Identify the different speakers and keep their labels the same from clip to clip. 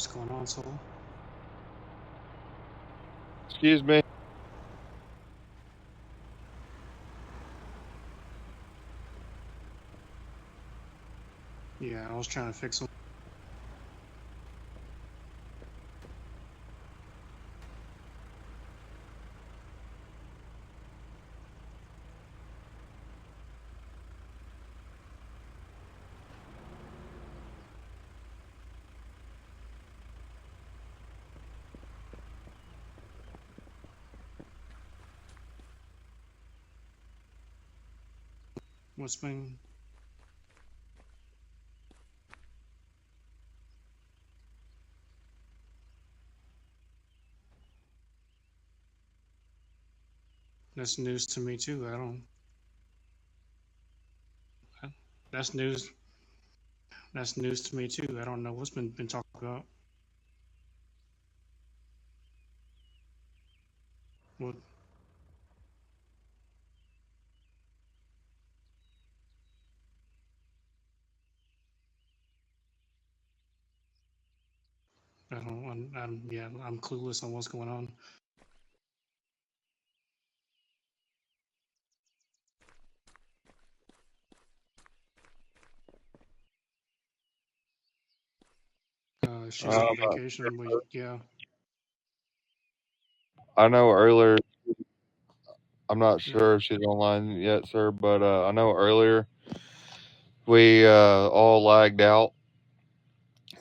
Speaker 1: What's going on, Soul?
Speaker 2: Excuse me.
Speaker 1: Yeah, I was trying to fix them. What's been. That's news to me, too. I don't. That's news. That's news to me, too. I don't know what's been talked about. What. I don't. Yeah, I'm clueless on what's going on. She's on vacation, but yeah.
Speaker 2: I know earlier. I'm not
Speaker 1: Yeah.
Speaker 2: sure if she's online yet, sir, but I know earlier we all lagged out.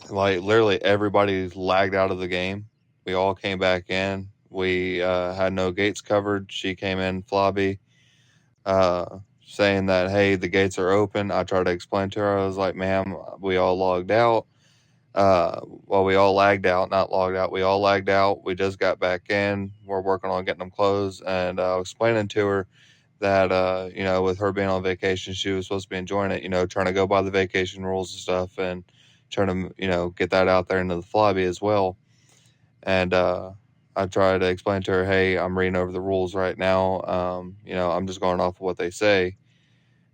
Speaker 2: Like literally, everybody's lagged out of the game. We all came back in. We had no gates covered. She came in flobby, saying that hey, the gates are open. I tried to explain to her. I was like, ma'am, we all logged out. Well, we all lagged out, not logged out. We all lagged out. We just got back in. We're working on getting them closed, and I was explaining to her that with her being on vacation, she was supposed to be enjoying it. Trying to go by the vacation rules and stuff, and trying to get that out there into the lobby as well. And I tried to explain to her, hey, I'm reading over the rules right now. I'm just going off of what they say.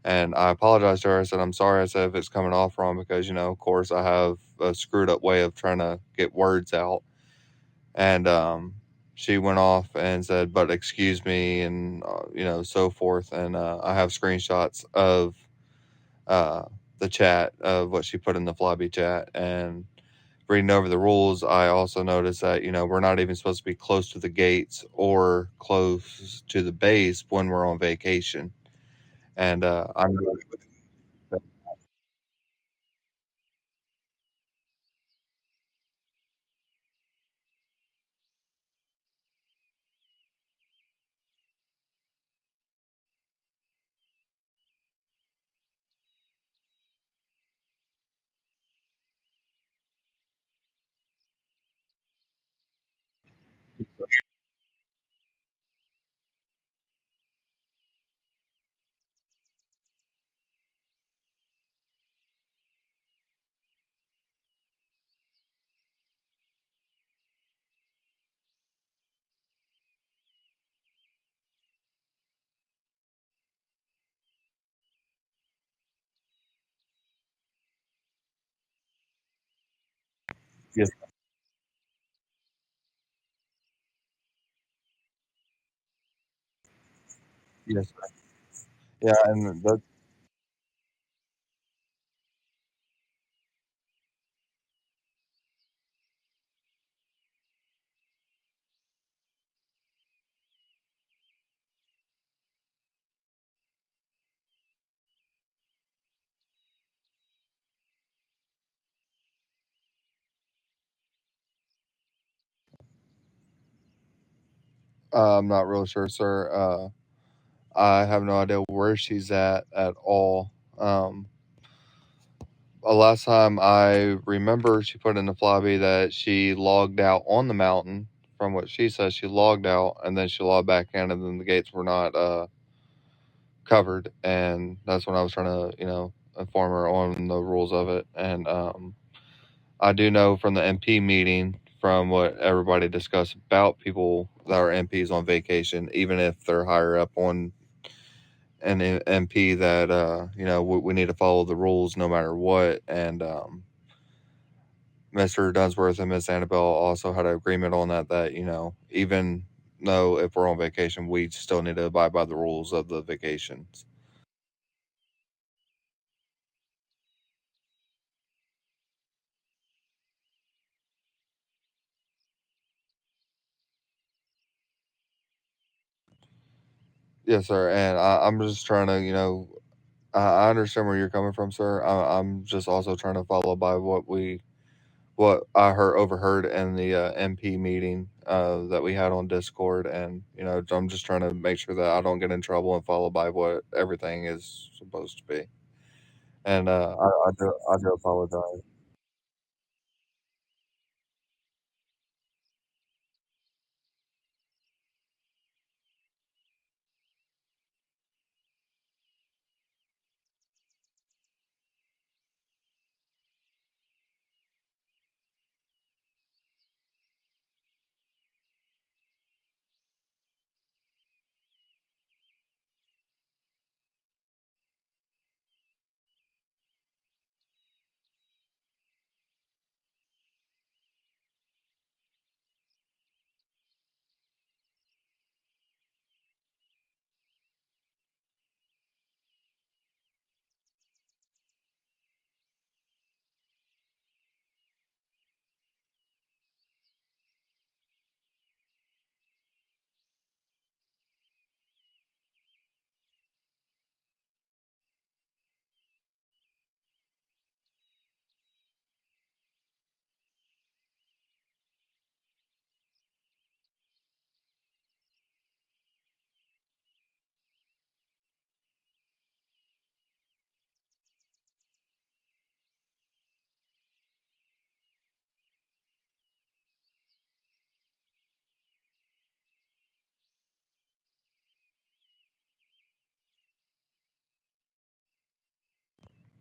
Speaker 2: And I apologized to her. I said, I'm sorry. I said, if it's coming off wrong, because, of course, I have a screwed up way of trying to get words out. And she went off and said, but excuse me, and, so forth. And I have screenshots of the chat of what she put in the Flobby chat. And reading over the rules, I also noticed that, we're not even supposed to be close to the gates or close to the base when we're on vacation. And I'm yes, yes, yeah, and that I'm not really sure, sir. I have no idea where she's at all. Last time I remember, she put in the flobby that she logged out on the mountain. From what she says, she logged out and then she logged back in, and then the gates were not covered. And that's when I was trying to, inform her on the rules of it. And I do know from the MP meeting, from what everybody discussed about people that are MPs on vacation, even if they're higher up on an MP, that we need to follow the rules no matter what. And Mr. Dunsworth and Miss Annabelle also had an agreement on that even though if we're on vacation, we still need to abide by the rules of the vacations. Yes, sir. And I'm just trying to, I understand where you're coming from, sir. I'm just also trying to follow by what I overheard in the MP meeting that we had on Discord, and I'm just trying to make sure that I don't get in trouble and follow by what everything is supposed to be. And I do apologize.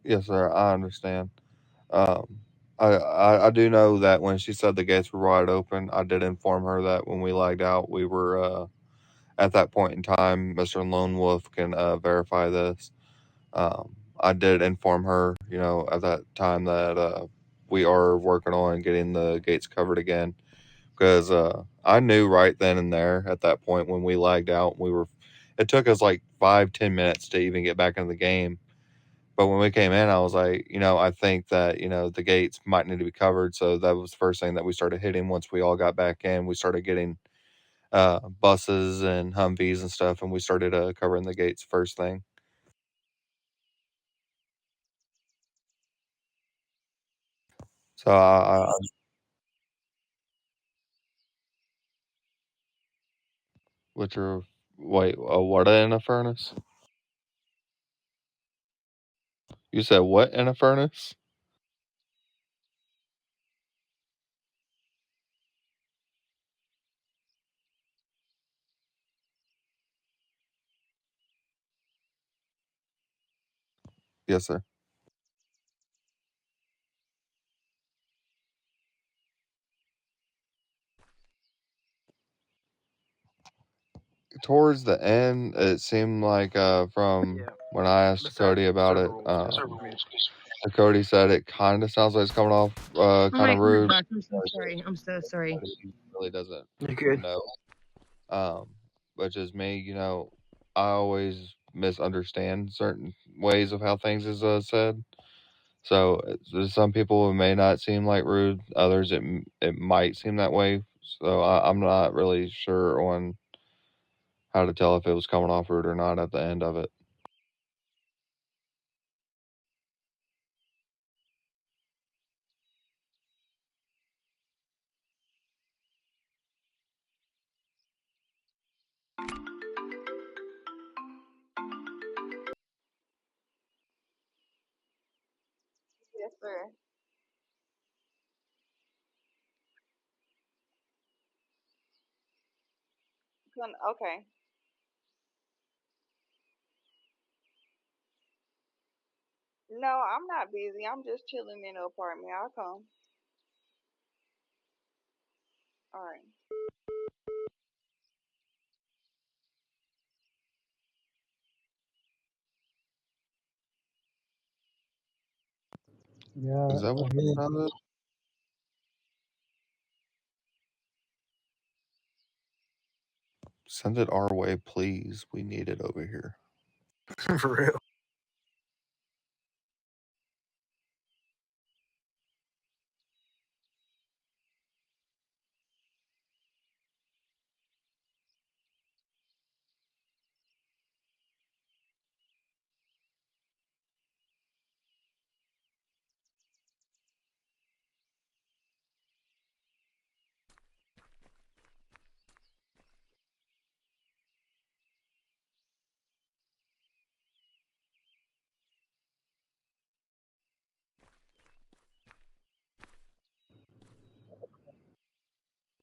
Speaker 2: Yes, sir. I understand. Um, I do know that when she said the gates were wide open, I did inform her that when we lagged out, we were at that point in time. Mr. Lone Wolf can verify this. I did inform her, at that time that we are working on getting the gates covered again because I knew right then and there at that point when we lagged out, it took us like 5-10 minutes to even get back into the game. But when we came in, I was like, I think that, the gates might need to be covered. So that was the first thing that we started hitting once we all got back in. We started getting buses and Humvees and stuff, and we started covering the gates first thing. So which are, wait, what in a furnace? You said what in a furnace? Yes, sir. Towards the end, it seemed like from
Speaker 3: Yeah,
Speaker 2: when I asked Cody about it,
Speaker 3: several minutes.
Speaker 2: Cody said it kind of sounds like it's coming off
Speaker 4: Oh
Speaker 2: kind
Speaker 4: my
Speaker 2: of rude.
Speaker 4: gosh, I'm so sorry. I'm so sorry.
Speaker 2: But he really doesn't
Speaker 3: You good?
Speaker 2: know. Um, which is me, I always misunderstand certain ways of how things is said. So some people it may not seem like rude, others it might seem that way. So I'm not really sure on how to tell if it was coming off rude or not at the end of it.
Speaker 5: Yes, sir. Okay. No, I'm not busy. I'm just chilling in the apartment. I'll come. All right.
Speaker 6: Yeah,
Speaker 2: Is that what
Speaker 6: I hear.
Speaker 2: sounded? Send it our way, please. We need it over here.
Speaker 3: For real.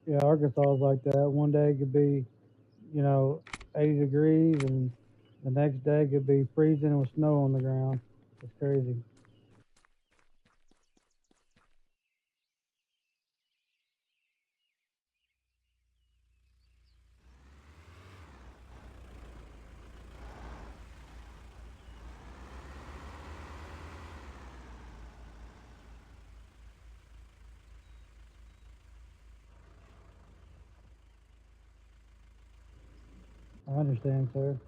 Speaker 6: Yeah, Arkansas is like that. One day it could be, 80 degrees, and the next day it could be freezing with snow on the ground. It's crazy. I understand, sir.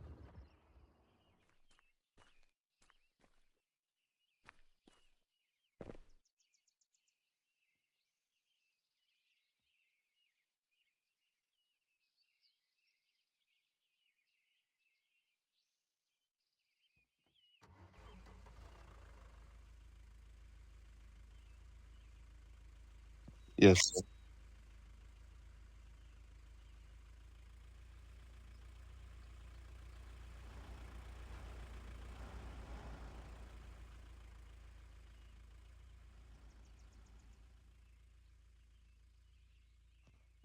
Speaker 2: Yes.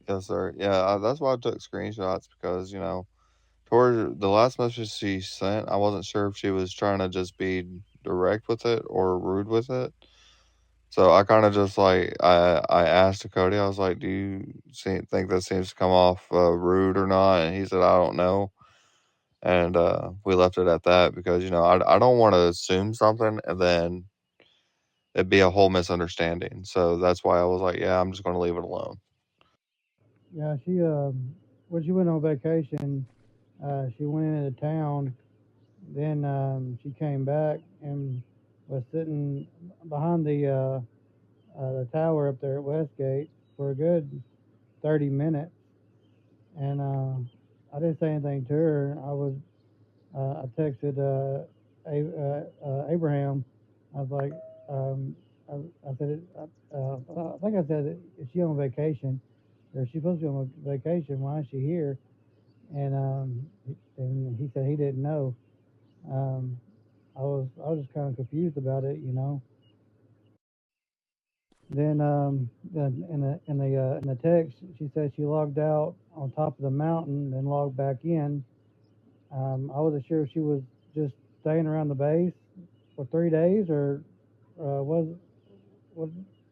Speaker 2: Yes, sir. Yeah, that's why I took screenshots because, toward the last message she sent, I wasn't sure if she was trying to just be direct with it or rude with it. So I kind of just I asked Cody, I was like, "Do you think that seems to come off rude or not?" And he said, "I don't know." And we left it at that because I don't want to assume something and then it'd be a whole misunderstanding. So that's why I was like, "Yeah, I'm just going to leave it alone."
Speaker 6: Yeah, when she went on vacation, she went into town. Then she came back and was sitting behind the tower up there at Westgate for a good 30 minutes. And I didn't say anything to her. I texted Abraham. I was like, I said, I think I said, is she on vacation? Or is she supposed to be on vacation? Why is she here? And he said he didn't know. Um, I was just kind of confused about it. Then in the text, she said she logged out on top of the mountain, then logged back in. I wasn't sure if she was just staying around the base for 3 days, or what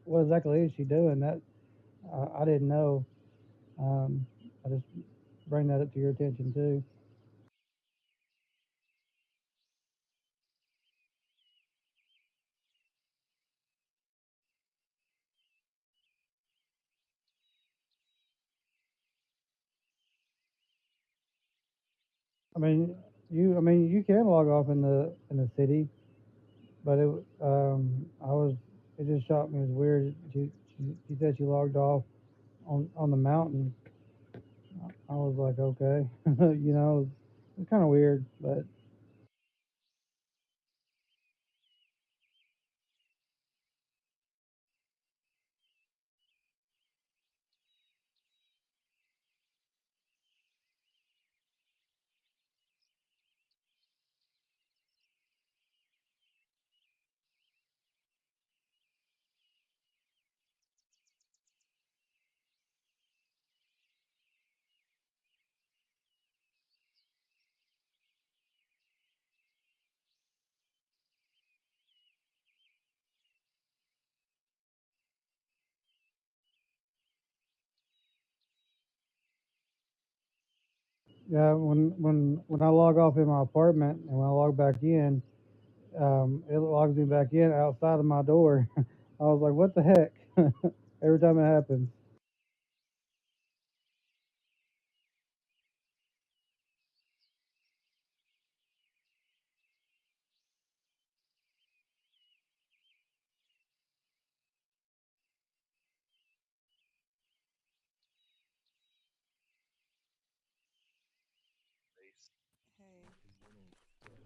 Speaker 6: what exactly is she doing? That I didn't know. I just bring that up to your attention too. I mean, you can log off in the city, but it just shocked me as weird. She said she logged off on the mountain. I was like, okay, it's kind of weird, but yeah, when I log off in my apartment and when I log back in, it logs me back in outside of my door. I was like, what the heck? Every time it happens.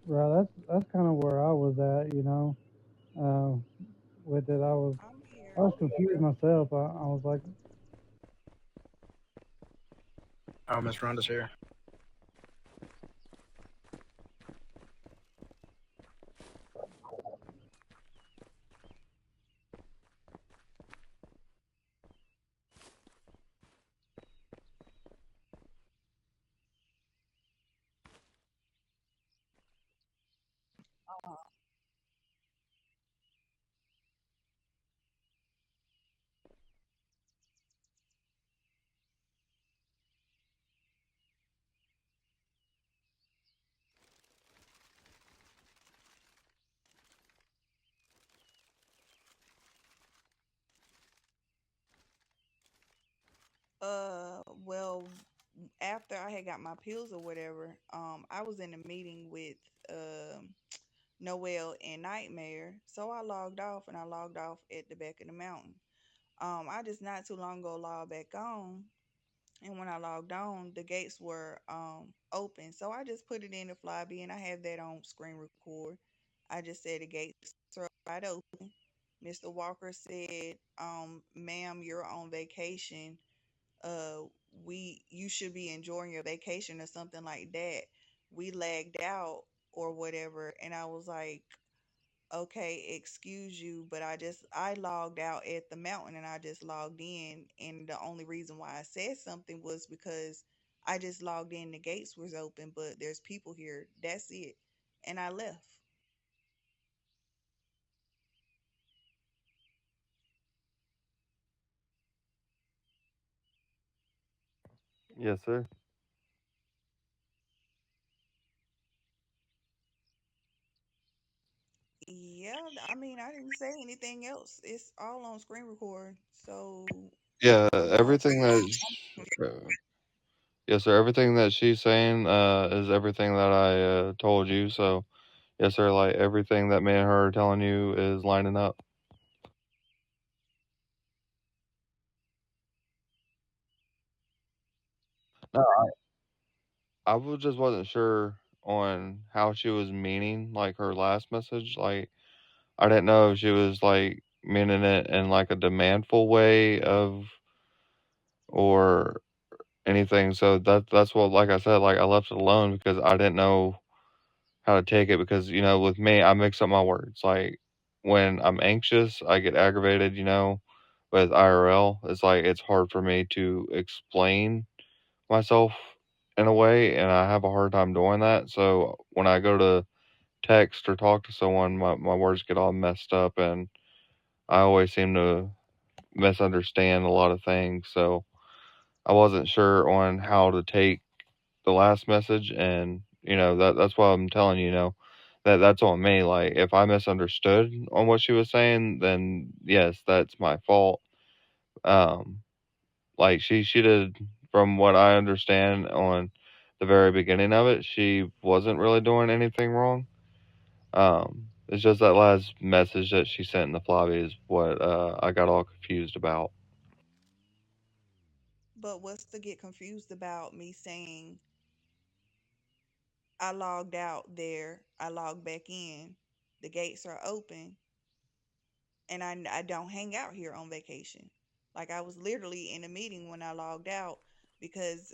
Speaker 6: Right, that's kind of where I was at, you know. Uh, with it,
Speaker 5: I'm
Speaker 6: I
Speaker 5: here.
Speaker 6: was confused myself. I was like,
Speaker 3: Oh, Miss Rhonda's here.
Speaker 5: Uh, well, after I had got my pills or whatever, I was in a meeting with Noel and Nightmare, so I logged off and I logged off at the back of the mountain. I just not too long ago logged back on, and when I logged on, the gates were open. So I just put it in the Flyby, and I have that on screen record. I just said the gates are wide open. Mr. Walker said, "Ma'am, you're on vacation. Uh, you should be enjoying your vacation or something like that. We lagged out or whatever." And I was like, okay, excuse you, but I logged out at the mountain and I just logged in, and the only reason why I said something was because I just logged in, the gates was open, but there's people here. That's it. And I left.
Speaker 2: Yes, sir.
Speaker 5: Yeah, I mean, I didn't say anything else. It's all on screen record. So
Speaker 2: Yeah,
Speaker 5: I'm not
Speaker 2: everything that. Yes, sir. Everything that she's saying is everything that I told you. So, yes, sir. Like everything that me and her are telling you is lining up. No, just wasn't sure on how she was meaning like her last message. Like I didn't know if she was like meaning it in like a demandful way of or anything. So that's what, like I said, like I left it alone because I didn't know how to take it because with me I mix up my words. Like when I'm anxious, I get aggravated. With IRL, it's like it's hard for me to explain myself in a way, and I have a hard time doing that. So when I go to text or talk to someone, my words get all messed up, and I always seem to misunderstand a lot of things. So I wasn't sure on how to take the last message, and that's why I'm telling that that's on me. Like if I misunderstood on what she was saying, then yes, that's my fault. Um, like she did, from what I understand on the very beginning of it, she wasn't really doing anything wrong. It's just that last message that she sent in the Flavi is what I got all confused about.
Speaker 5: But what's to get confused about me saying I logged out there, I logged back in, the gates are open, and I don't hang out here on vacation. Like I was literally in a meeting when I logged out because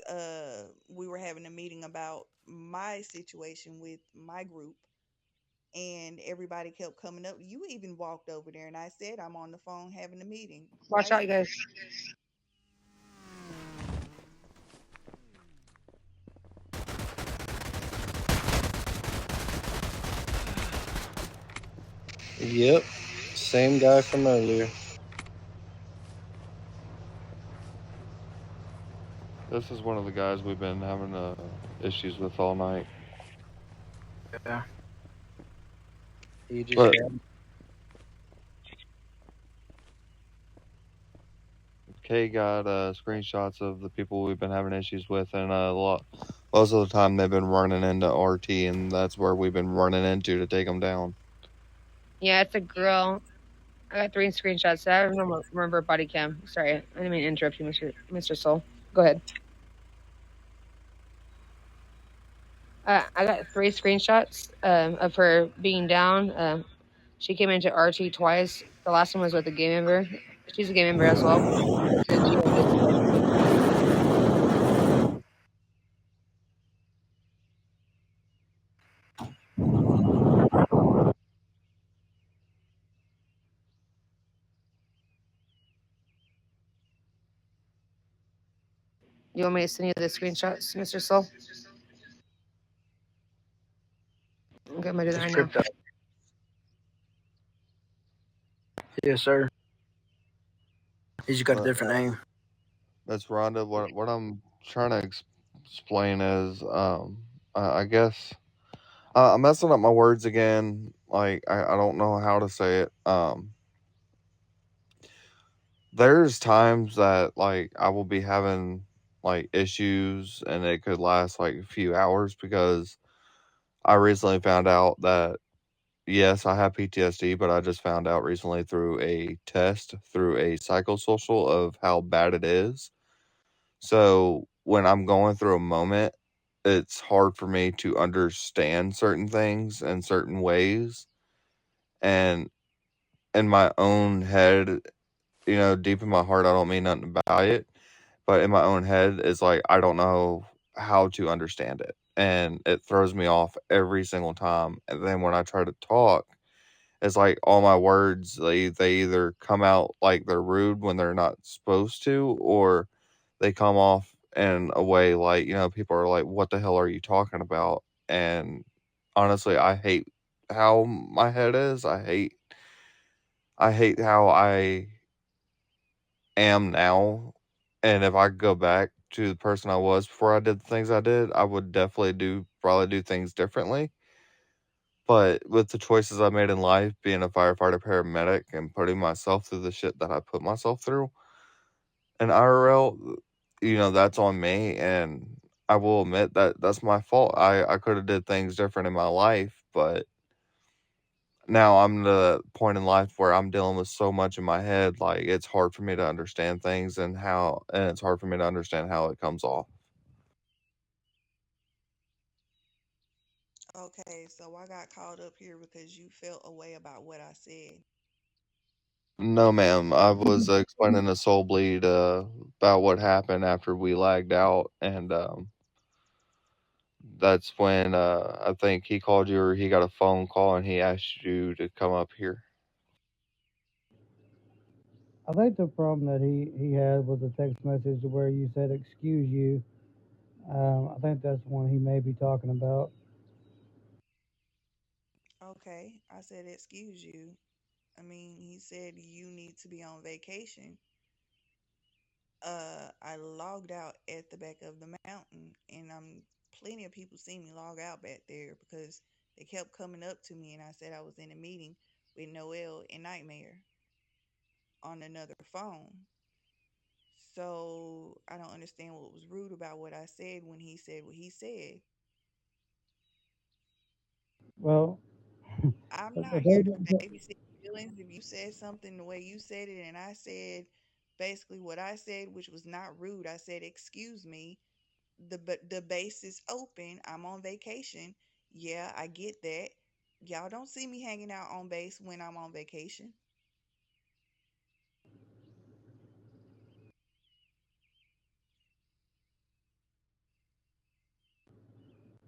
Speaker 5: we were having a meeting about my situation with my group, and everybody kept coming up. You even walked over there, and I said I'm on the phone having a meeting
Speaker 4: Watch
Speaker 5: right
Speaker 4: out, you
Speaker 5: here.
Speaker 4: guys.
Speaker 3: Yep. Same guy from earlier.
Speaker 2: This is one of the guys we've been having issues with all night.
Speaker 3: Yeah. He just
Speaker 2: But
Speaker 3: got
Speaker 2: Kay got screenshots of the people we've been having issues with, and most of the time they've been running into RT, and that's where we've been running into to take them down.
Speaker 4: Yeah, it's a girl. I got 3 screenshots. I don't remember body cam. Sorry, I didn't mean to interrupt you, Mr. Soul. Go ahead. I got 3 screenshots of her being down. She came into RT twice. The last one was with a game member. She's a game member as well. And she had disconnected. You want me to send you the screenshots, Mr. Soul? Okay, I'm gonna do that
Speaker 7: Just
Speaker 4: right now.
Speaker 7: crypto. Yes, sir. You just got a different name.
Speaker 2: That's Rhonda. What I'm trying to explain is, I guess I'm messing up my words again. Like I don't know how to say it. There's times that like I will be having like issues, and it could last like a few hours because I recently found out that yes, I have PTSD, but I just found out recently through a test through a psychosocial of how bad it is. So when I'm going through a moment, it's hard for me to understand certain things in certain ways. And in my own head, deep in my heart, I don't mean nothing about it. But in my own head, it's like I don't know how to understand it. And it throws me off every single time. And then when I try to talk, it's like all my words, they either come out like they're rude when they're not supposed to, or they come off in a way like, people are like, what the hell are you talking about? And honestly, I hate how my head is. I hate how I am now. And if I could go back to the person I was before I did the things I did, I would definitely probably do things differently. But with the choices I made in life, being a firefighter paramedic and putting myself through the shit that I put myself through in IRL, that's on me. And I will admit that that's my fault. I could have did things different in my life, but now I'm at the point in life where I'm dealing with so much in my head, like it's hard for me to understand things and it's hard for me to understand how it comes off.
Speaker 5: Okay, so I got caught up here because you felt a way about what I said.
Speaker 2: No, ma'am. I was explaining to Soul Bleed about what happened after we lagged out, and that's when I think he called you or he got a phone call and he asked you to come up here.
Speaker 6: I think the problem that he had was the text message where you said "excuse you." I think that's one he may be talking about.
Speaker 5: Okay, I said, excuse you. I mean, he said you need to be on vacation. I logged out at the back of the mountain, and plenty of people see me log out back there because they kept coming up to me, and I said I was in a meeting with Noel and Nightmare on another phone. So I don't understand what was rude about what I said when he said what he said.
Speaker 6: Well,
Speaker 5: I'm not
Speaker 6: the
Speaker 5: here
Speaker 6: way
Speaker 5: to
Speaker 6: that,
Speaker 5: babysit feelings. If you said something the way you said it, and I said basically what I said, which was not rude, I said, "Excuse me, the base is open. I'm on vacation." Yeah, I get that. Y'all don't see me hanging out on base when I'm on vacation.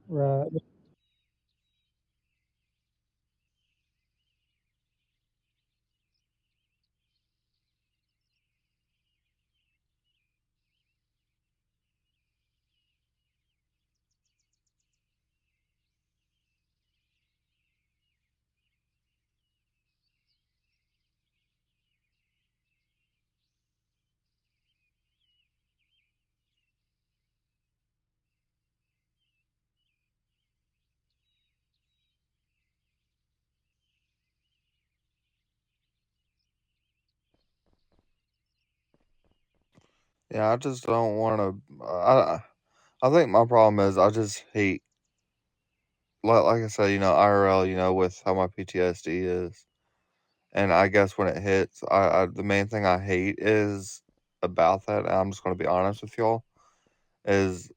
Speaker 6: right.
Speaker 2: Yeah, I just don't want to. I think my problem is I just hate, like I said, IRL, with how my PTSD is. And I guess when it hits, the main thing I hate is about that. And I'm just going to be honest with y'all, is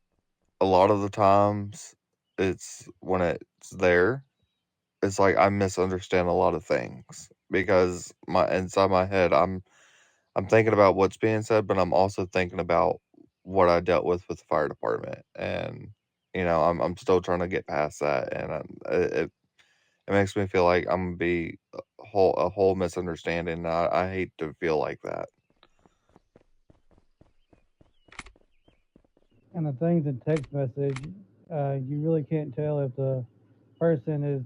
Speaker 2: a lot of the times it's when it's there, it's like I misunderstand a lot of things because inside my head I'm thinking about what's being said, but I'm also thinking about what I dealt with the fire department, and I'm still trying to get past that, and it makes me feel like I'm gonna be a whole misunderstanding. I hate to feel like that.
Speaker 6: And the things in text message, you really can't tell if the person is,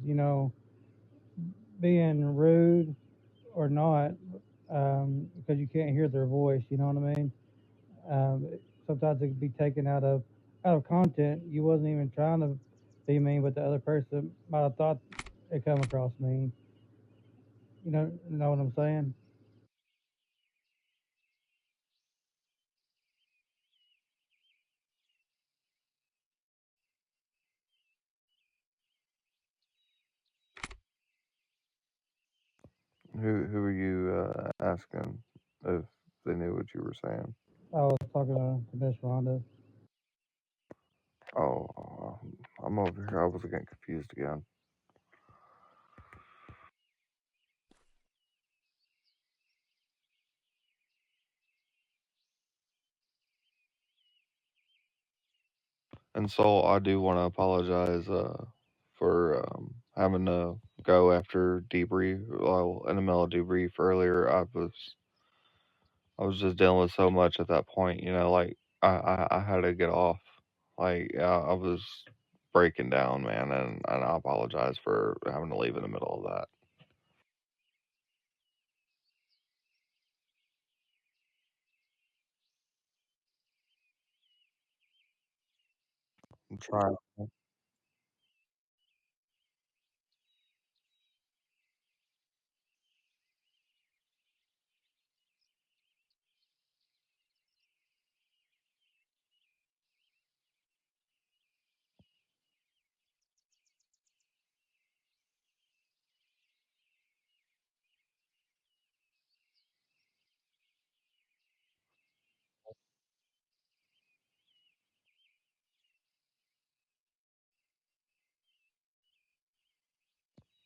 Speaker 6: being rude or not, because you can't hear their voice. You know what I mean? Sometimes it can be taken out of content. You wasn't even trying to be mean, but the other person might have thought it come across mean. You know what I'm saying?
Speaker 2: Who are you asking if they knew what you were saying?
Speaker 6: I was talking to Miss Rhonda.
Speaker 2: Oh, I'm over here. I was getting confused again. And so I do want to apologize for having to go after debrief. Well, in the middle of debrief earlier, I was just dealing with so much at that point. Like I had to get off. Like I was breaking down, man, and I apologize for having to leave in the middle of that. I'm trying.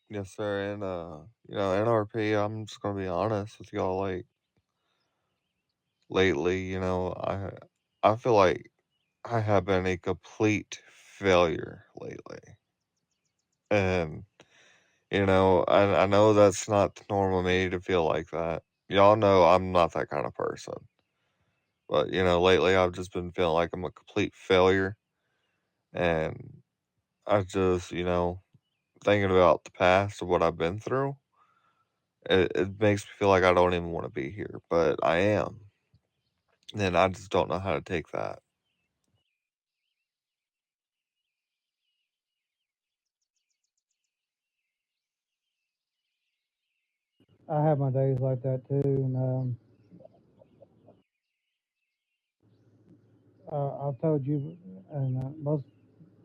Speaker 2: Yes, sir. And NRP. I'm just gonna be honest with y'all. Like lately, I feel like I have been a complete failure lately. And, I know that's not the normal me to feel like that. Y'all know I'm not that kind of person. But, lately I've just been feeling like I'm a complete failure. And I just, thinking about the past of what I've been through, it makes me feel like I don't even want to be here. But I am. And I just don't know how to take that.
Speaker 6: I have my days like that too, and I've told you, and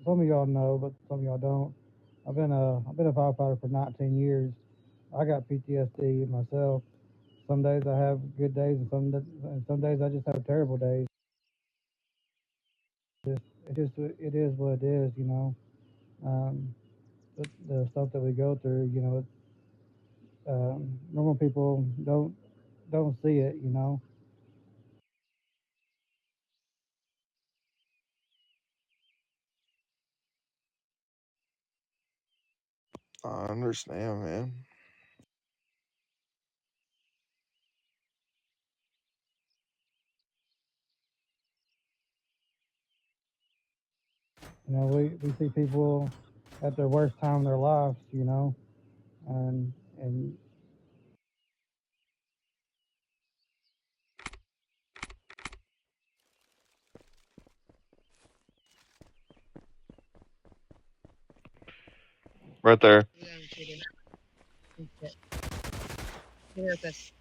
Speaker 6: some of y'all know, but some of y'all don't. I've been a firefighter for 19 years. I got PTSD myself. Some days I have good days, and some days I just have terrible days. It is what it is, Um, the stuff that we go through, normal people don't see it.
Speaker 2: I understand, man.
Speaker 6: We see people at their worst time in their lives, and
Speaker 2: Right there.
Speaker 4: Yeah, I'm kidding. Okay. Get with us.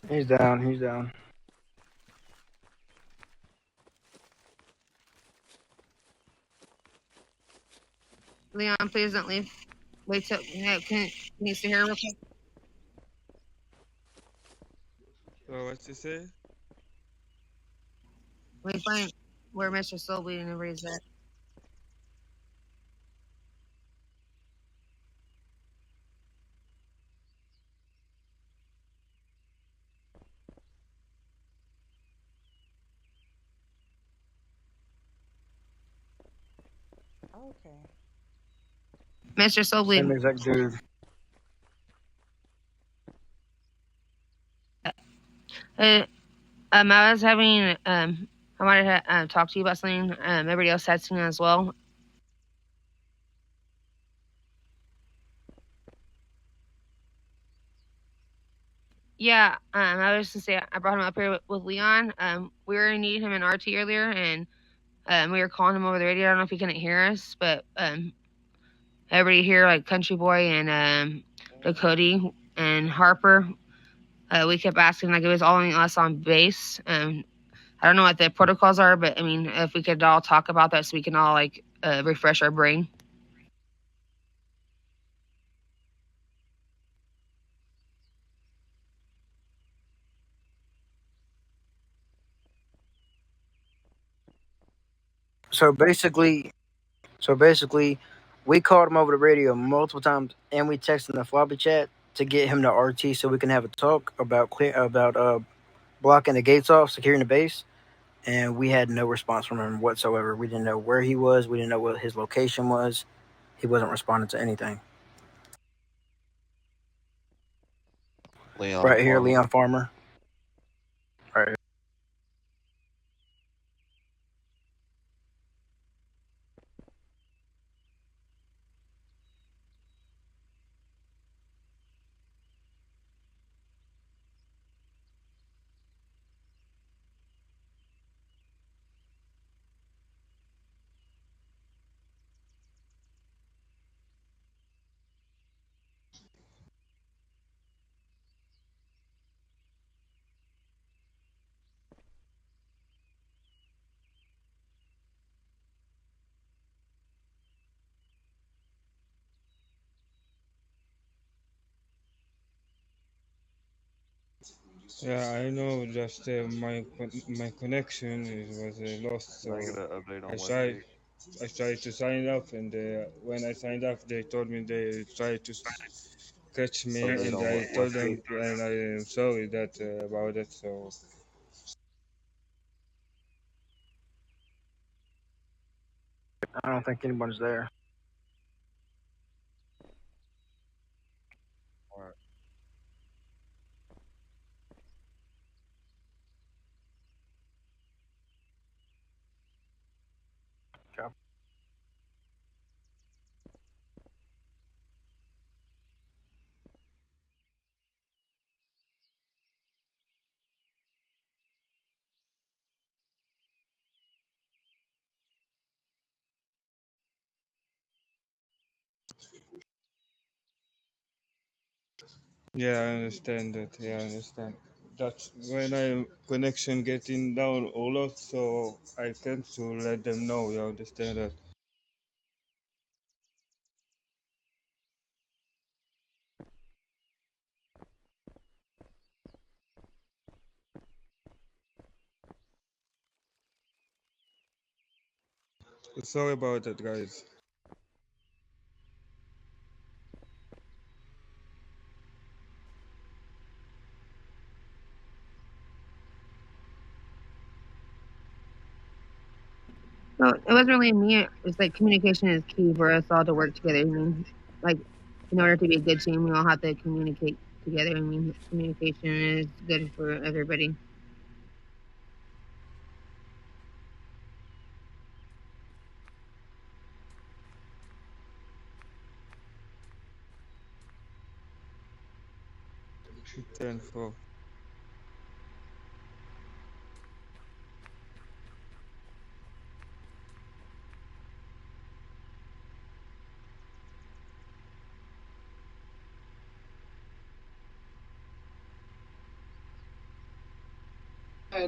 Speaker 7: He's down. He's down.
Speaker 4: Leon, please don't leave. Wait till can you stay here real quick?
Speaker 8: So what you say?
Speaker 4: We find where Mr. Soulbleed and everybody's at.
Speaker 5: Okay.
Speaker 4: Mr.
Speaker 7: Same
Speaker 4: Soulbleed.
Speaker 7: exact dude.
Speaker 4: I was having I wanted to talk to you about something. Everybody else had something as well. Yeah, I was to say I brought him up here with Leon. We were need him in RT earlier, and we were calling him over the radio. I don't know if he couldn't hear us, but everybody here, like Country Boy and Dakota and Harper, we kept asking, like, it was all us on base. I don't know what the protocols are, but I mean, if we could all talk about that so we can all like refresh our brain.
Speaker 7: So basically, we called him over the radio multiple times, and we texted in the floppy chat to get him to RT so we can have a talk about blocking the gates off, securing the base. And we had no response from him whatsoever. We didn't know where he was. We didn't know what his location was. He wasn't responding to anything.
Speaker 2: Leon
Speaker 7: Right here,
Speaker 2: Farmer.
Speaker 7: Leon Farmer. Right here.
Speaker 8: Yeah, I know. Just my connection was lost,
Speaker 2: Can I get
Speaker 8: so
Speaker 2: an update
Speaker 8: I
Speaker 2: on
Speaker 8: tried
Speaker 2: Westgate?
Speaker 8: I tried to sign up, and when I signed up, they told me they tried to catch me,
Speaker 2: Update
Speaker 8: and
Speaker 2: on
Speaker 8: I told them,
Speaker 2: Westgate?
Speaker 8: and I am sorry that about it. So
Speaker 7: I don't think anybody's there.
Speaker 2: All right.
Speaker 8: yeah, I understand that. Yeah, I understand. That's when I connection getting down a lot, so I tend to let them know. You understand that? Sorry about that, guys.
Speaker 4: So it wasn't really me. It's like communication is key for us all to work together. I mean, like in order to be a good team, we all have to communicate together. I mean, communication is good for everybody.
Speaker 8: Ten four.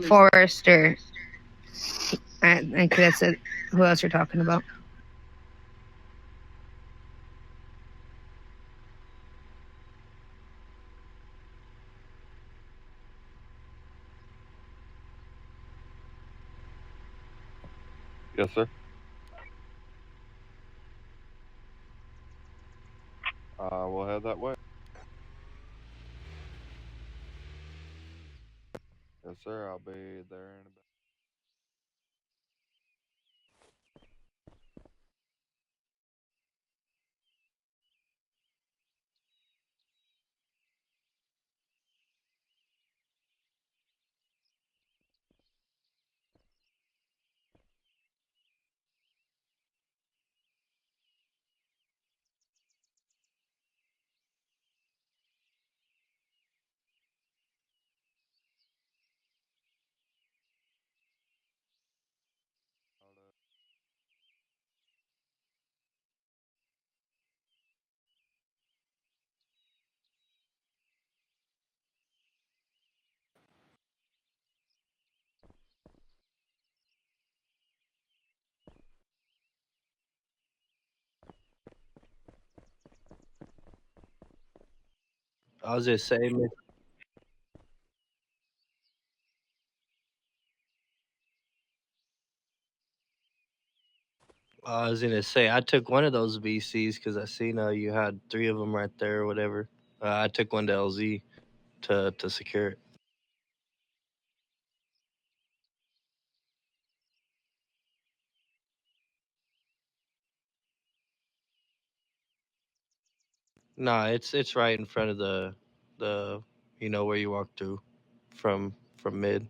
Speaker 4: Forrester. I think that's it. Who else you're talking about?
Speaker 2: Yes, sir. We'll head that way. Yes, sir. I'll be there in a bit.
Speaker 3: I was just saying, I was gonna say I took one of those VCs because I seen you had three of them right there or whatever. I took one to LZ to secure it. Nah, it's right in front of the where you walk through from mid.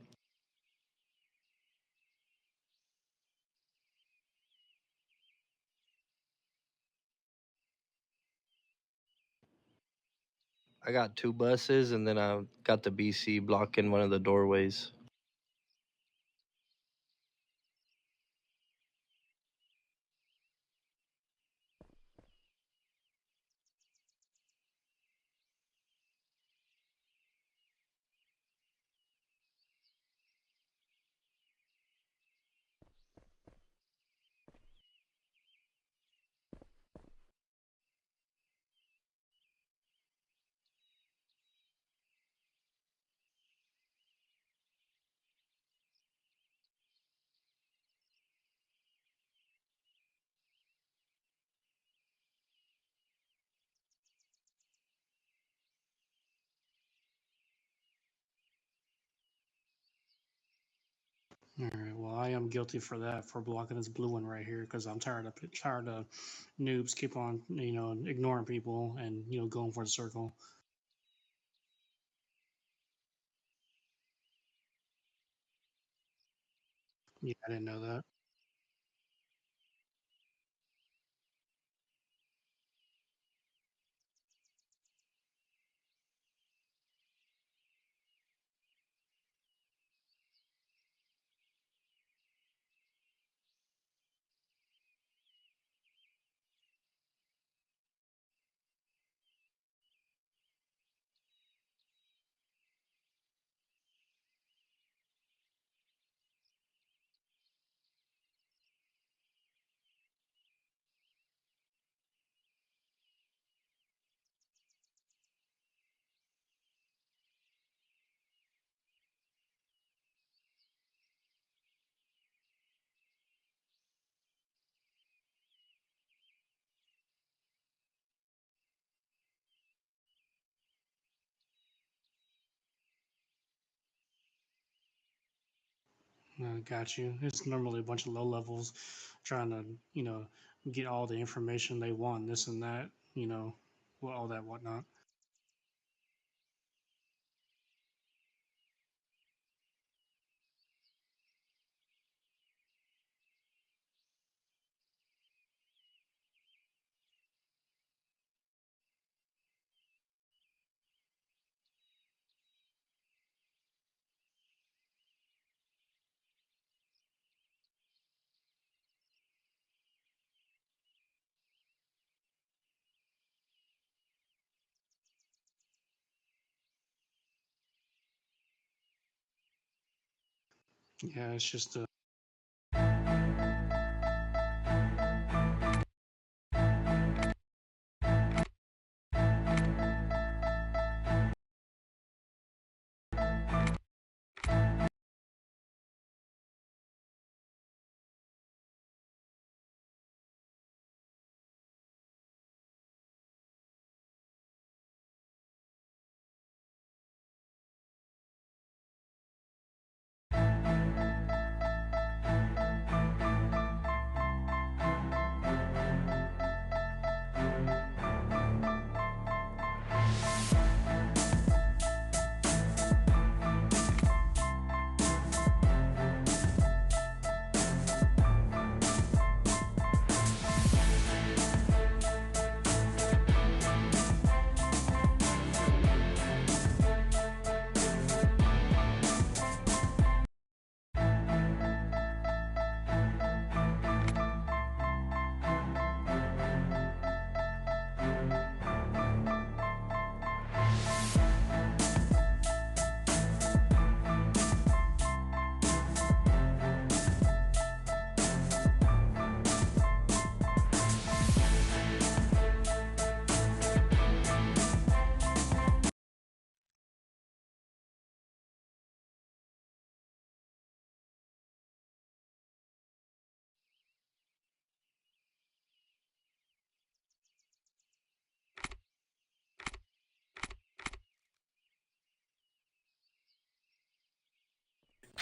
Speaker 3: I got two buses and then I got the BC blocking one of the doorways.
Speaker 1: All right. Well, I am guilty for that, for blocking this blue one right here, because I'm tired of noobs keep on ignoring people and going for the circle. Yeah, I didn't know that. Got you. It's normally a bunch of low levels trying to, get all the information they want, this and that, well, all that whatnot. Yeah, it's just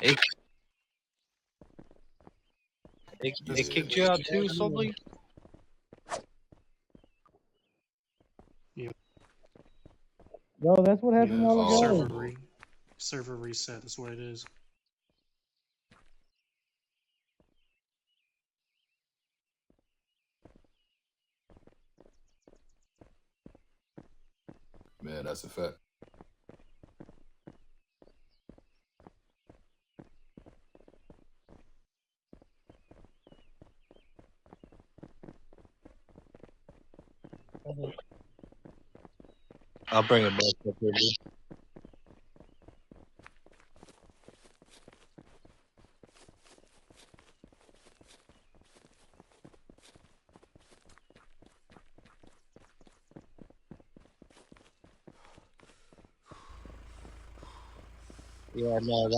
Speaker 3: It, it kicked you out too, Sobly?
Speaker 6: Bro, that's what happened a
Speaker 1: Yeah,
Speaker 6: while
Speaker 1: server
Speaker 6: ago.
Speaker 1: server reset. That's what it is.
Speaker 9: Man, that's a fact.
Speaker 3: I'll bring it back up here, dude. Yeah, no,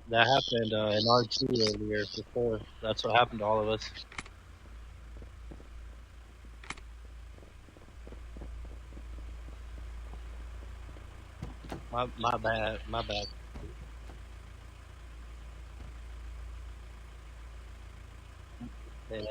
Speaker 3: that happened in R2 earlier for sure. That's what happened to all of us. My bad. My bad. And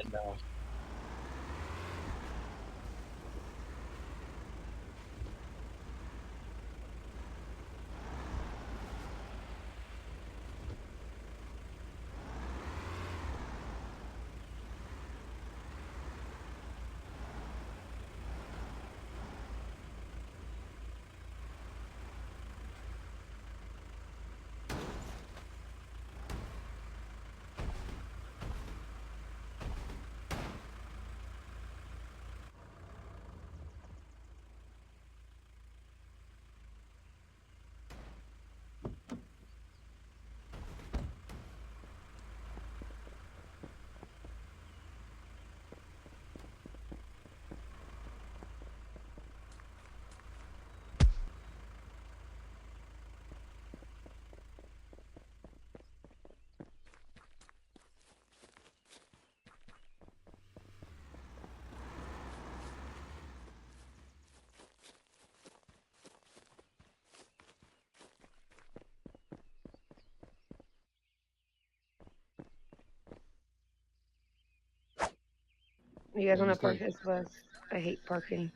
Speaker 4: You guys
Speaker 9: Man,
Speaker 4: want to
Speaker 9: just
Speaker 4: park
Speaker 9: think.
Speaker 4: this bus? I hate parking.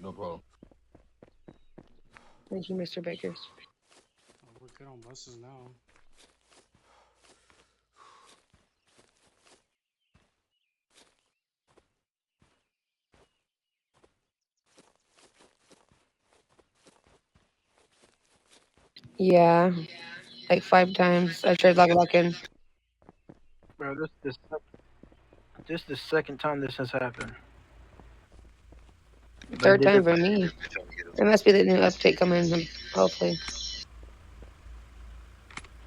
Speaker 9: No problem.
Speaker 4: Thank you, Mr. Baker.
Speaker 1: Oh, we're good on buses now.
Speaker 4: Yeah, like 5 times. I tried locking.
Speaker 7: Bro, this the second time this has happened. They
Speaker 4: Third
Speaker 7: did
Speaker 4: time
Speaker 7: it.
Speaker 4: for me. It must be the new update coming, hopefully.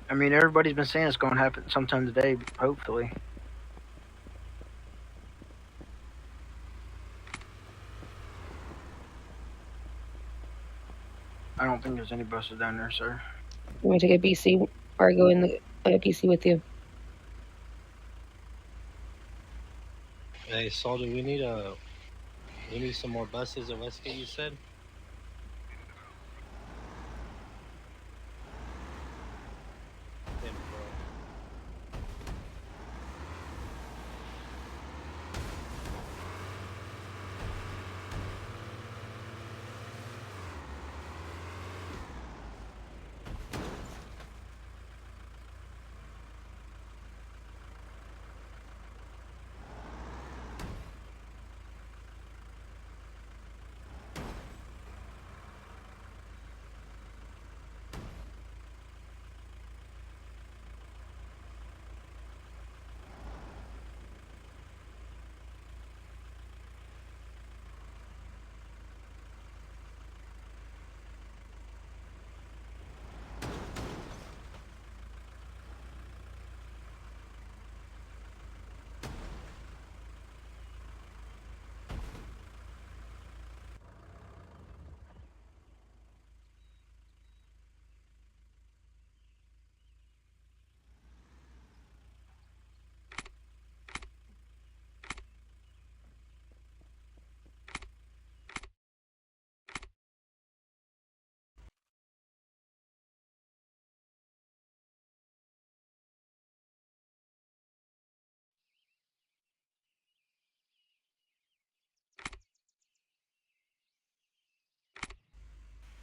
Speaker 7: I mean, everybody's been saying it's going to happen sometime today, hopefully. I don't think there's any buses down there, sir.
Speaker 4: I'm going to take a BC or go in the BC with you.
Speaker 3: hey, Salty, we need some more buses at Westgate. You said. Damn, bro.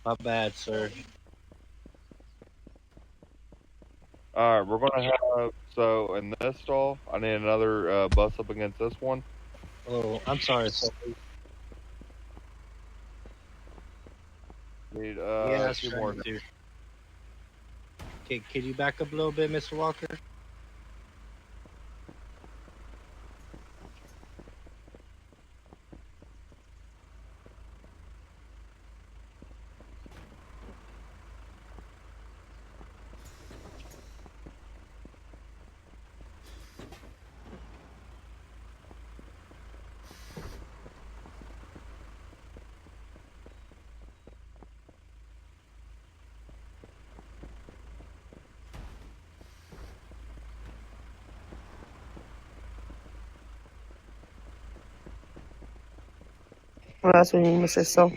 Speaker 3: My bad, sir.
Speaker 2: All right, we're gonna have so in this stall, I need another bus up against this one.
Speaker 3: Oh, I'm sorry, sir.
Speaker 2: Need
Speaker 3: Yeah,
Speaker 2: a
Speaker 3: that's
Speaker 2: few
Speaker 3: right,
Speaker 2: more.
Speaker 3: too. Okay, could you back up a little bit, Mr. Walker?
Speaker 10: What else we need, Mr. Soul?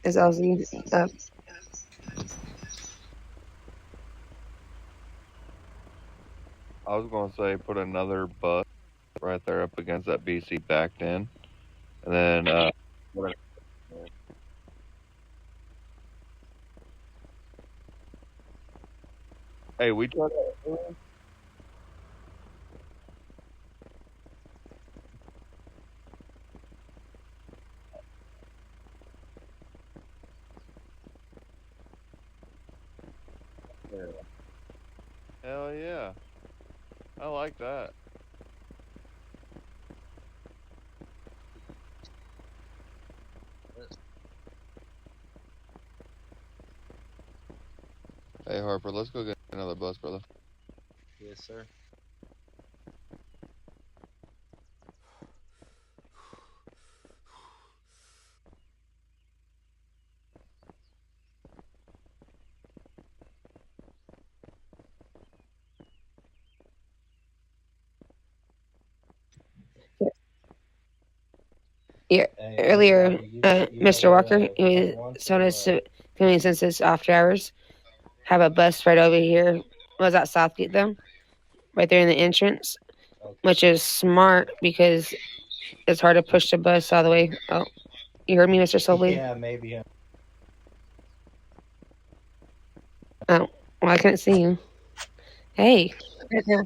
Speaker 10: Is LZ up?
Speaker 2: I was gonna say put another bus right there up against that BC backed in, and then hey, we tried to. Hell yeah, I like that. Hey Harper, let's go get another bus, brother.
Speaker 3: Yes, sir.
Speaker 10: Yeah, earlier, Mr. Walker, he was telling us to, since it's after hours, have a bus right over here. Was that Southgate though? Right there in the entrance, which is smart because it's hard to push the bus all the way. Oh, you heard me, Mr. Sobley?
Speaker 3: Yeah, maybe.
Speaker 10: Oh, well, I couldn't see you. Hey. Right now.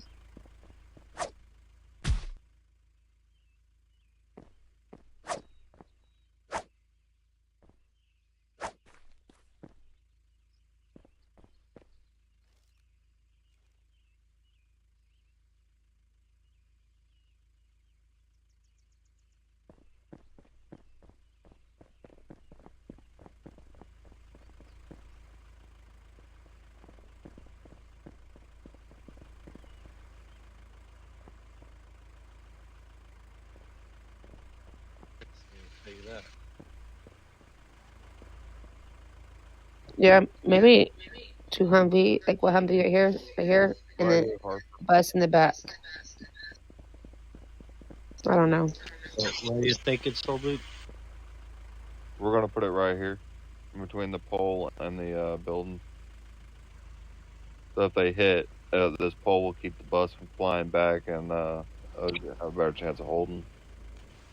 Speaker 3: Tell you that.
Speaker 10: Yeah, maybe two Humvee, like what Humvee right here, and
Speaker 2: Right
Speaker 10: then
Speaker 2: here, Harper.
Speaker 10: bus in the back. I don't know.
Speaker 3: Where do you think it's sold?
Speaker 2: We're gonna put it right here, in between the pole and the building. So if they hit, this pole will keep the bus from flying back, and have a better chance of holding.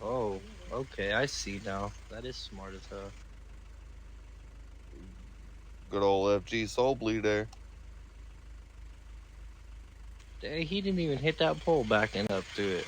Speaker 3: Oh, okay, I see now. That is smart as hell.
Speaker 2: Good old FG Soul Bleed there.
Speaker 3: Dang, he didn't even hit that pole backing up to it.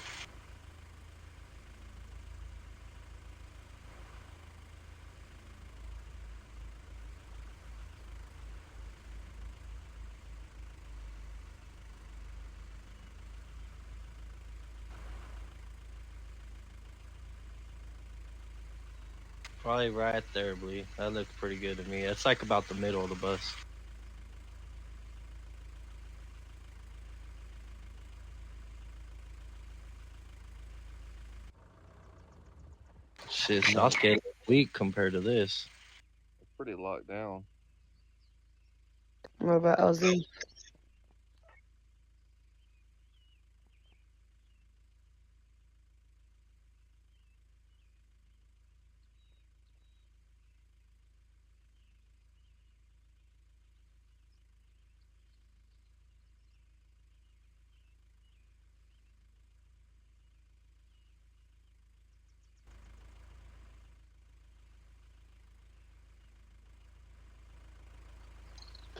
Speaker 3: Probably right there, Blee. That looks pretty good to me. It's like about the middle of the bus. Shit, Southgate weak compared to this.
Speaker 2: It's pretty locked down.
Speaker 10: What about LZ?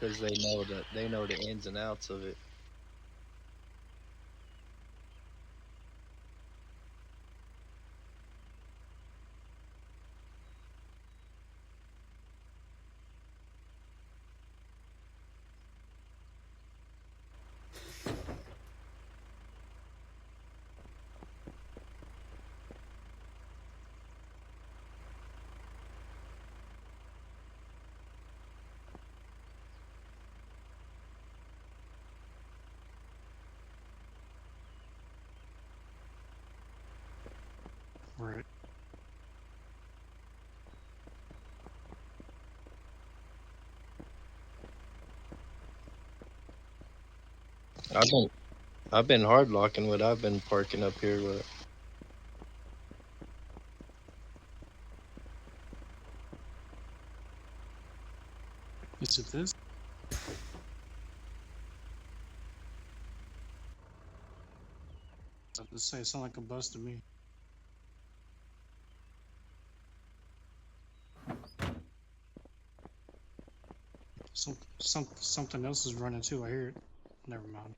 Speaker 3: because they know the ins and outs of it.
Speaker 1: Right.
Speaker 3: I've been hard locking what I've been parking up here with.
Speaker 1: Is it this? I was say it sound like a bus to me. Something else is running too. I hear it. Never mind.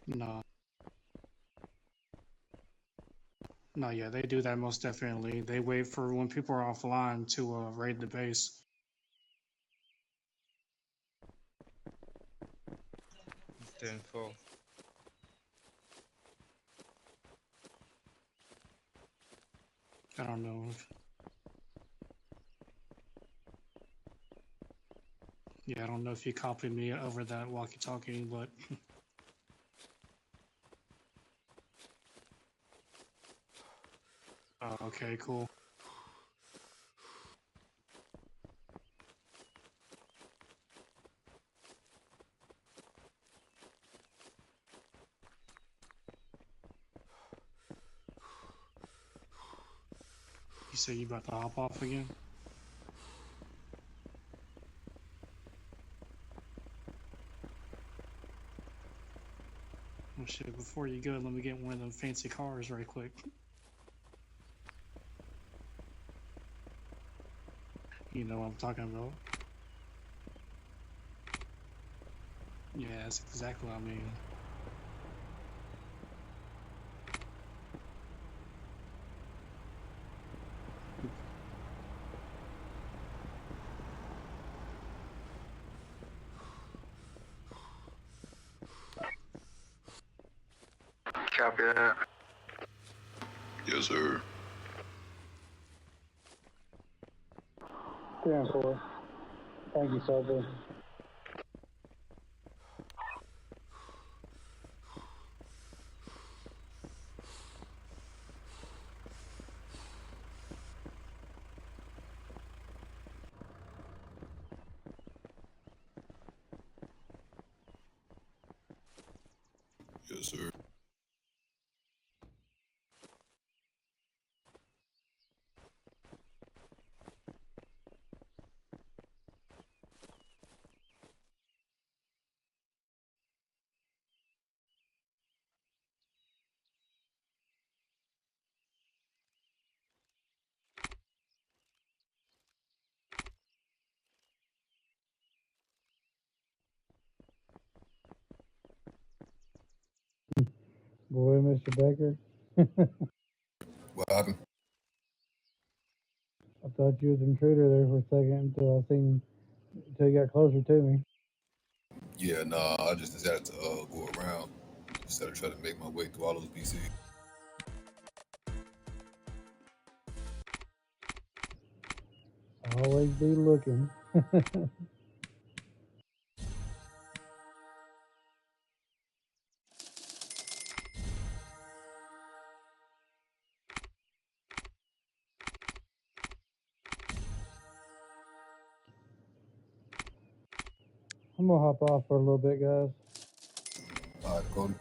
Speaker 1: No. No, yeah, they do that most definitely. They wait for when people are offline to raid the base.
Speaker 8: 10-4.
Speaker 1: I don't know. Yeah, I don't know if you copied me over that walkie-talkie, but okay, cool. You say you about to hop off again? Oh shit, before you go, let me get one of them fancy cars right quick. You know what I'm talking about. Yeah, that's exactly what I mean.
Speaker 11: Copy that.
Speaker 9: Yes, sir.
Speaker 6: 3 and 4. Thank you, Sophie.
Speaker 9: Yes, sir.
Speaker 6: Boy, Mr. Baker.
Speaker 9: What happened?
Speaker 6: I thought you was an intruder there for a second until you got closer to me.
Speaker 9: Yeah, nah, I just decided to go around instead of trying to make my way through all those BCs.
Speaker 6: Always be looking. I'm gonna hop off for a little bit, guys.
Speaker 9: All right, Cody.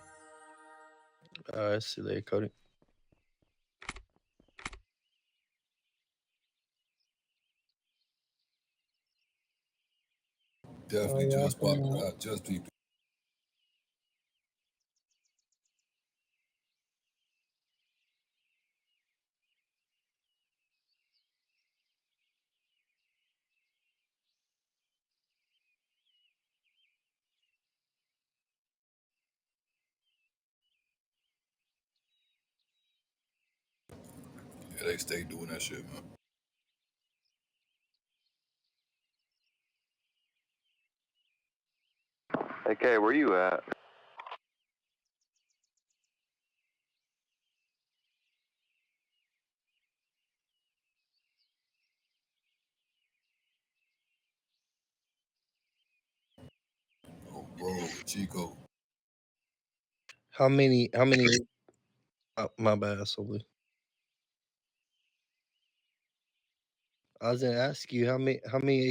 Speaker 3: All right, see you later, Cody.
Speaker 9: Definitely
Speaker 6: yeah,
Speaker 9: just popped it out. Just peeped. Yeah, they stay doing that shit, man.
Speaker 2: AK, where you at?
Speaker 9: Oh, bro, Chico.
Speaker 3: How many? Oh, my bad, Sully. I was gonna ask you how many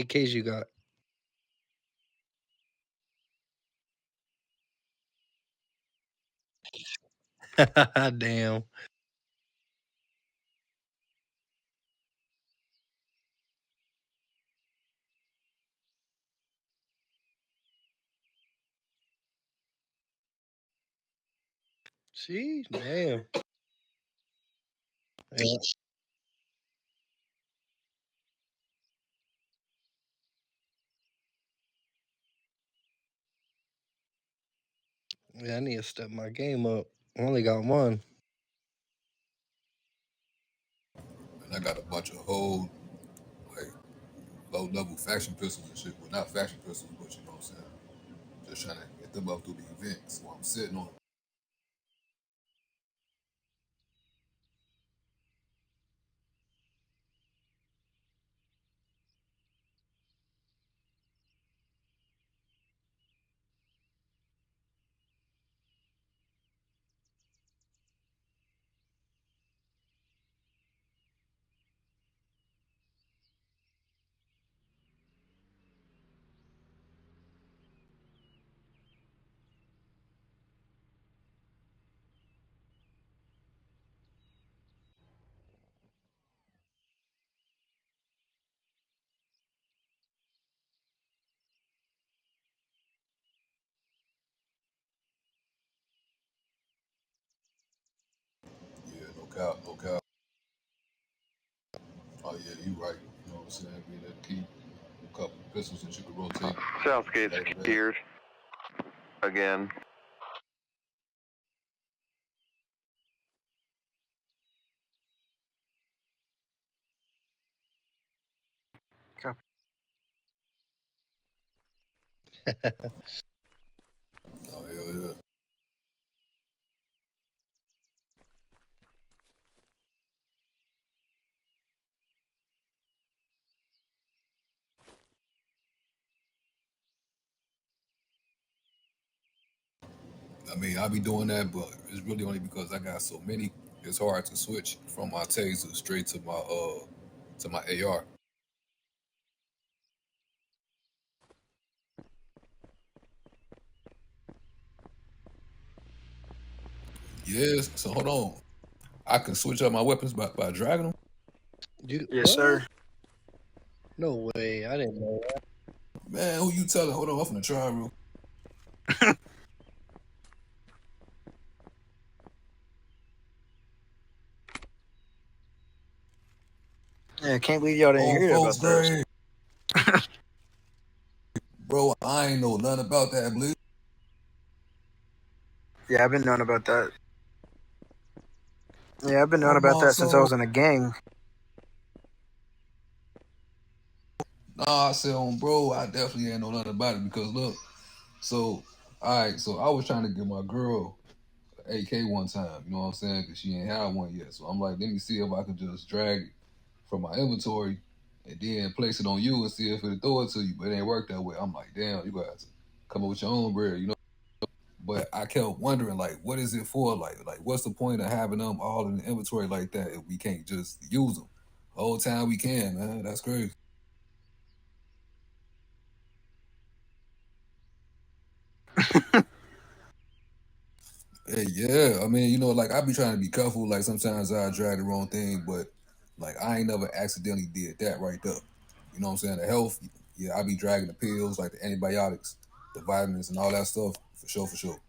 Speaker 3: AKs you got. Damn. See, damn. Yeah. Yeah, I need to step my game up. I only got one.
Speaker 9: And I got a bunch of whole, like, low-level faction pistols and shit. Well, not faction pistols, but you know what I'm saying? Just trying to get them up through the events while I'm sitting on them. Yeah, no cap, no cap. Oh, yeah, you right. You know what I'm saying? Being able to keep a couple of pistols that you can rotate.
Speaker 2: Southgate secured. Again.
Speaker 9: Oh, hell yeah. I mean, I be doing that, but it's really only because I got so many. It's hard to switch from my taser straight to my AR. Yes. So hold on. I can switch up my weapons by dragging them.
Speaker 3: You,
Speaker 7: Yes, sir.
Speaker 3: No way. I didn't know that.
Speaker 9: Man, who you telling? Hold on, I'm finna try real.
Speaker 7: Yeah, can't believe y'all didn't hear
Speaker 9: folks,
Speaker 7: about that.
Speaker 9: great. Bro, I ain't know nothing about that, Bleed.
Speaker 7: Yeah, I've been knowing about that. Yeah, I've been knowing about that since I was in a gang.
Speaker 9: Nah, I said, bro, I definitely ain't know nothing about it because look, so, all right, so I was trying to get my girl an AK one time, you know what I'm saying? Because she ain't had one yet. So I'm like, let me see if I can just drag it from my inventory and then place it on you and see if it'll throw it to you. But it ain't work that way. I'm like, damn, you got to come up with your own bread, you know? But I kept wondering, like, what is it for? Like, what's the point of having them all in the inventory like that if we can't just use them? The whole time we can, man. That's crazy. Hey, yeah. I mean, like I be trying to be careful. Like sometimes I drag the wrong thing, but like I ain't never accidentally did that right there. You know what I'm saying? The health, yeah, I be dragging the pills, like the antibiotics, the vitamins, and all that stuff for sure, for sure.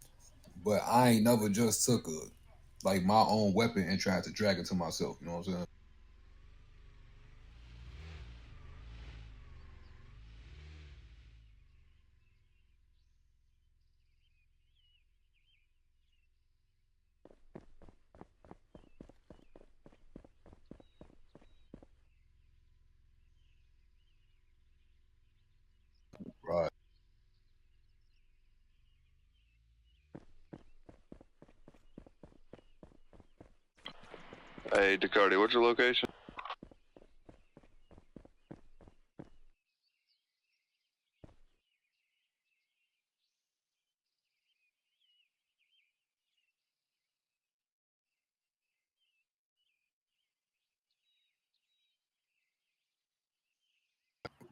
Speaker 9: But I ain't never just took my own weapon and tried to drag it to myself. You know what I'm saying? Right.
Speaker 2: Hey, Dakota, what's your location?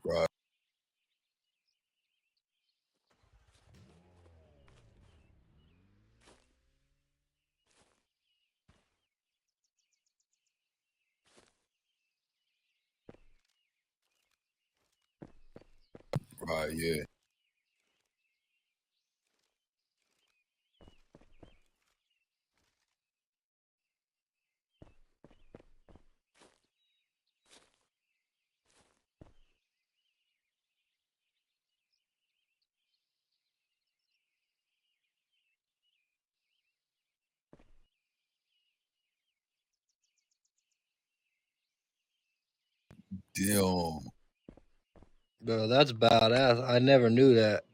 Speaker 9: Right. Right. Yeah. Damn.
Speaker 3: Bro, that's badass. I never knew that.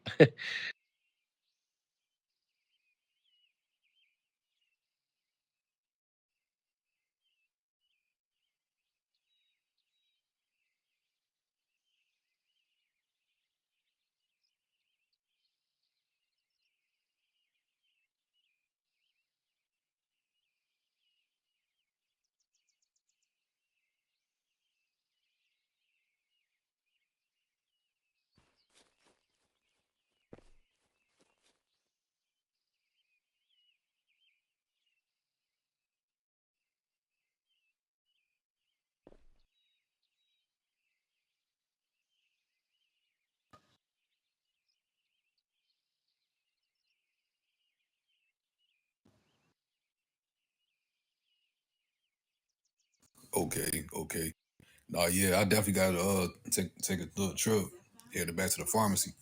Speaker 9: Okay. Okay. No, yeah, I definitely got to take a little trip, headed back to the pharmacy.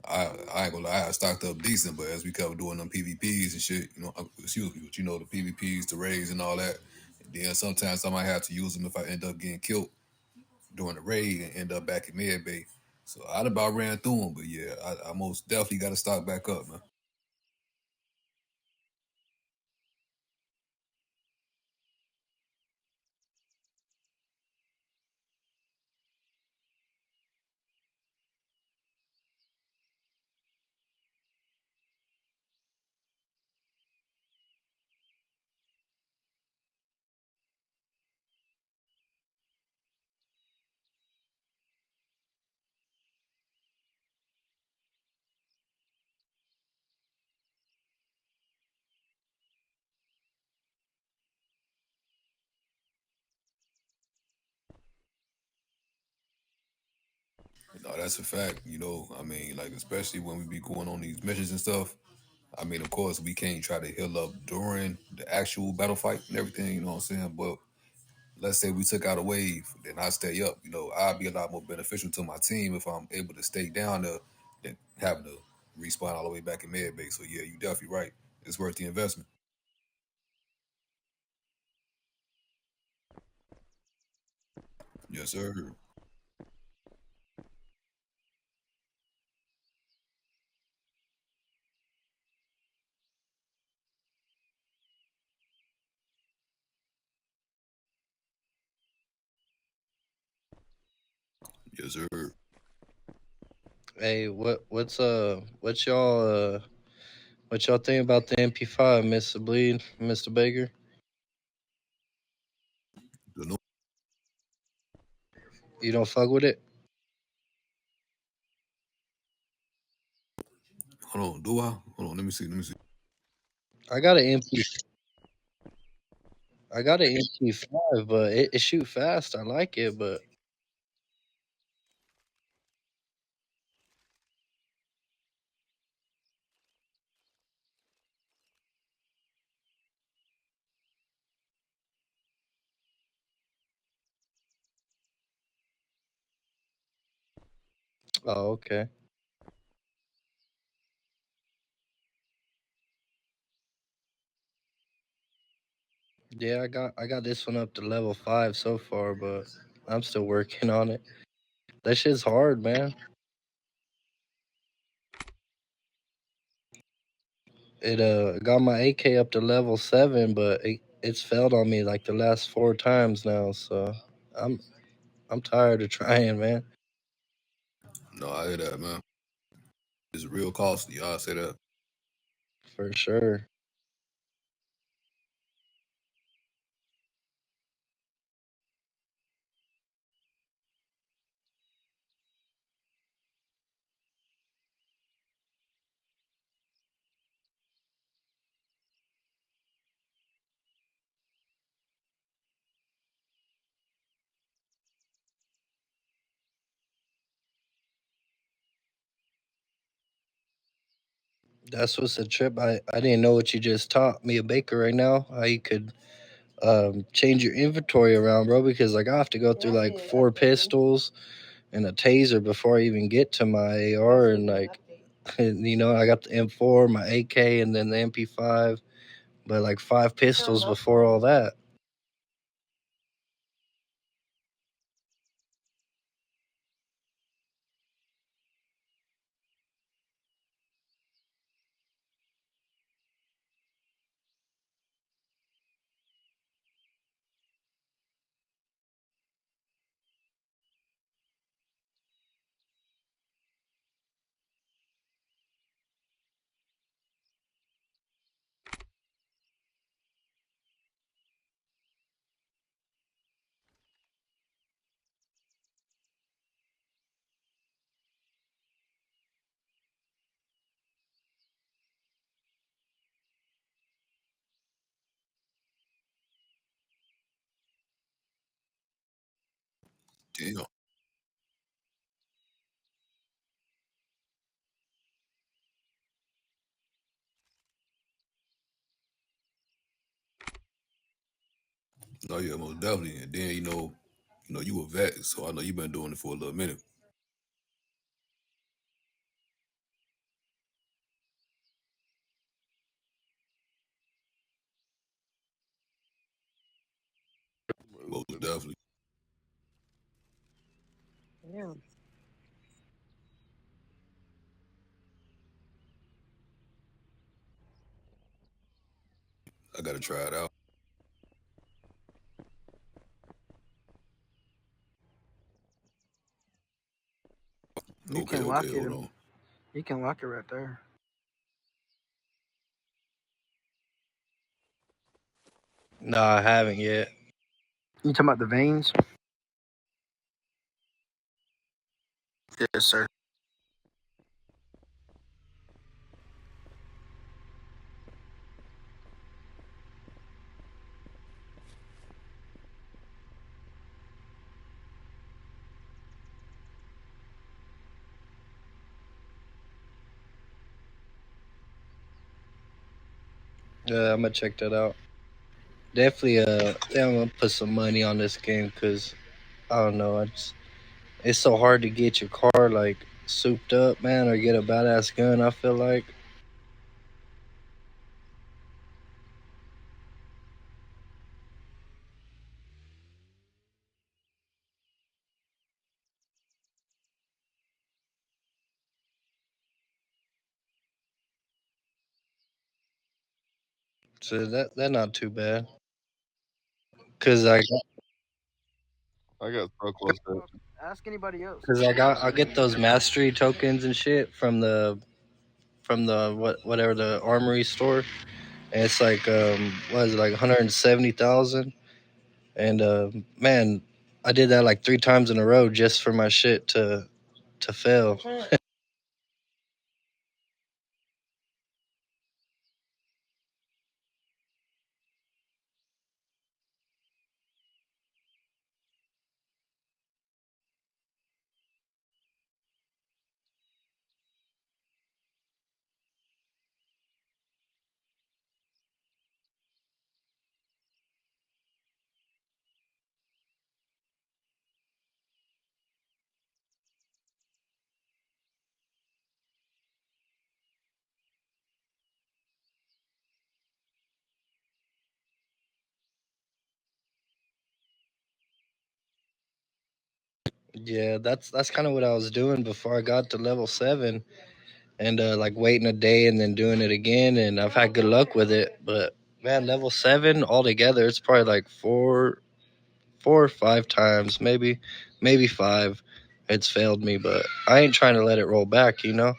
Speaker 9: I ain't gonna lie, I stocked up decent, but as we kept doing them PvPs and shit, excuse me, but the PvPs, the raids and all that. And then sometimes I might have to use them if I end up getting killed during the raid and end up back in Med Bay. So I'd about ran through them, but yeah, I most definitely got to stock back up, man. No, that's a fact. I mean, like especially when we be going on these missions and stuff. I mean, of course, we can't try to heal up during the actual battle fight and everything. You know what I'm saying? But let's say we took out a wave, then I stay up. I'd be a lot more beneficial to my team if I'm able to stay down there than having to respawn all the way back in med base. So yeah, you definitely right. It's worth the investment. Yes, sir. Yes, sir.
Speaker 3: Hey, what's y'all think about the MP5, Mr. Bleed, Mr. Baker? You don't fuck with it?
Speaker 9: Hold on, do I? see.
Speaker 3: I got an MP. I got an MP5, but it shoot fast. I like it, but oh, okay. Yeah, I got this one up to level 5 so far, but I'm still working on it. That shit's hard, man. It got my AK up to level 7, but it's failed on me like the last 4 times now, so I'm tired of trying, man.
Speaker 9: No, I hear that, man. It's real costly. I'll say that.
Speaker 3: For sure. That's what's the trip. I didn't know what you just taught me, a baker, right now. How you could change your inventory around, bro, because like I have to go through like 4 pistols and a taser before I even get to my AR, and like you know, I got the M4, my AK, and then the MP5, but like 5 pistols before all that.
Speaker 9: Damn. No, yeah, most definitely. And then you know, you a vet, so I know you've been doing it for a little minute. Most definitely.
Speaker 7: Yeah.
Speaker 9: I gotta try it out.
Speaker 7: You
Speaker 9: Okay,
Speaker 7: can lock it.
Speaker 9: hold on.
Speaker 7: You can lock it right there.
Speaker 3: No, I haven't yet.
Speaker 7: You talking about the veins? Yes, sir.
Speaker 3: Yeah, I'm gonna check that out. Definitely, yeah, I'm gonna put some money on this game because I don't know. It's so hard to get your car like souped up, man, or get a badass gun. I feel like. So that not too bad. Cause I
Speaker 2: I got so close to
Speaker 7: Ask anybody else.
Speaker 3: Cause I get those mastery tokens and shit from the whatever the armory store, and it's like what is it, like 170,000, and man, I did that like 3 times in a row just for my shit to fail. Yeah, that's kind of what I was doing before I got to level 7, and like waiting a day and then doing it again, and I've had good luck with it. But man, level 7 altogether, it's probably like four or 5 times, maybe 5. It's failed me, but I ain't trying to let it roll back, you know.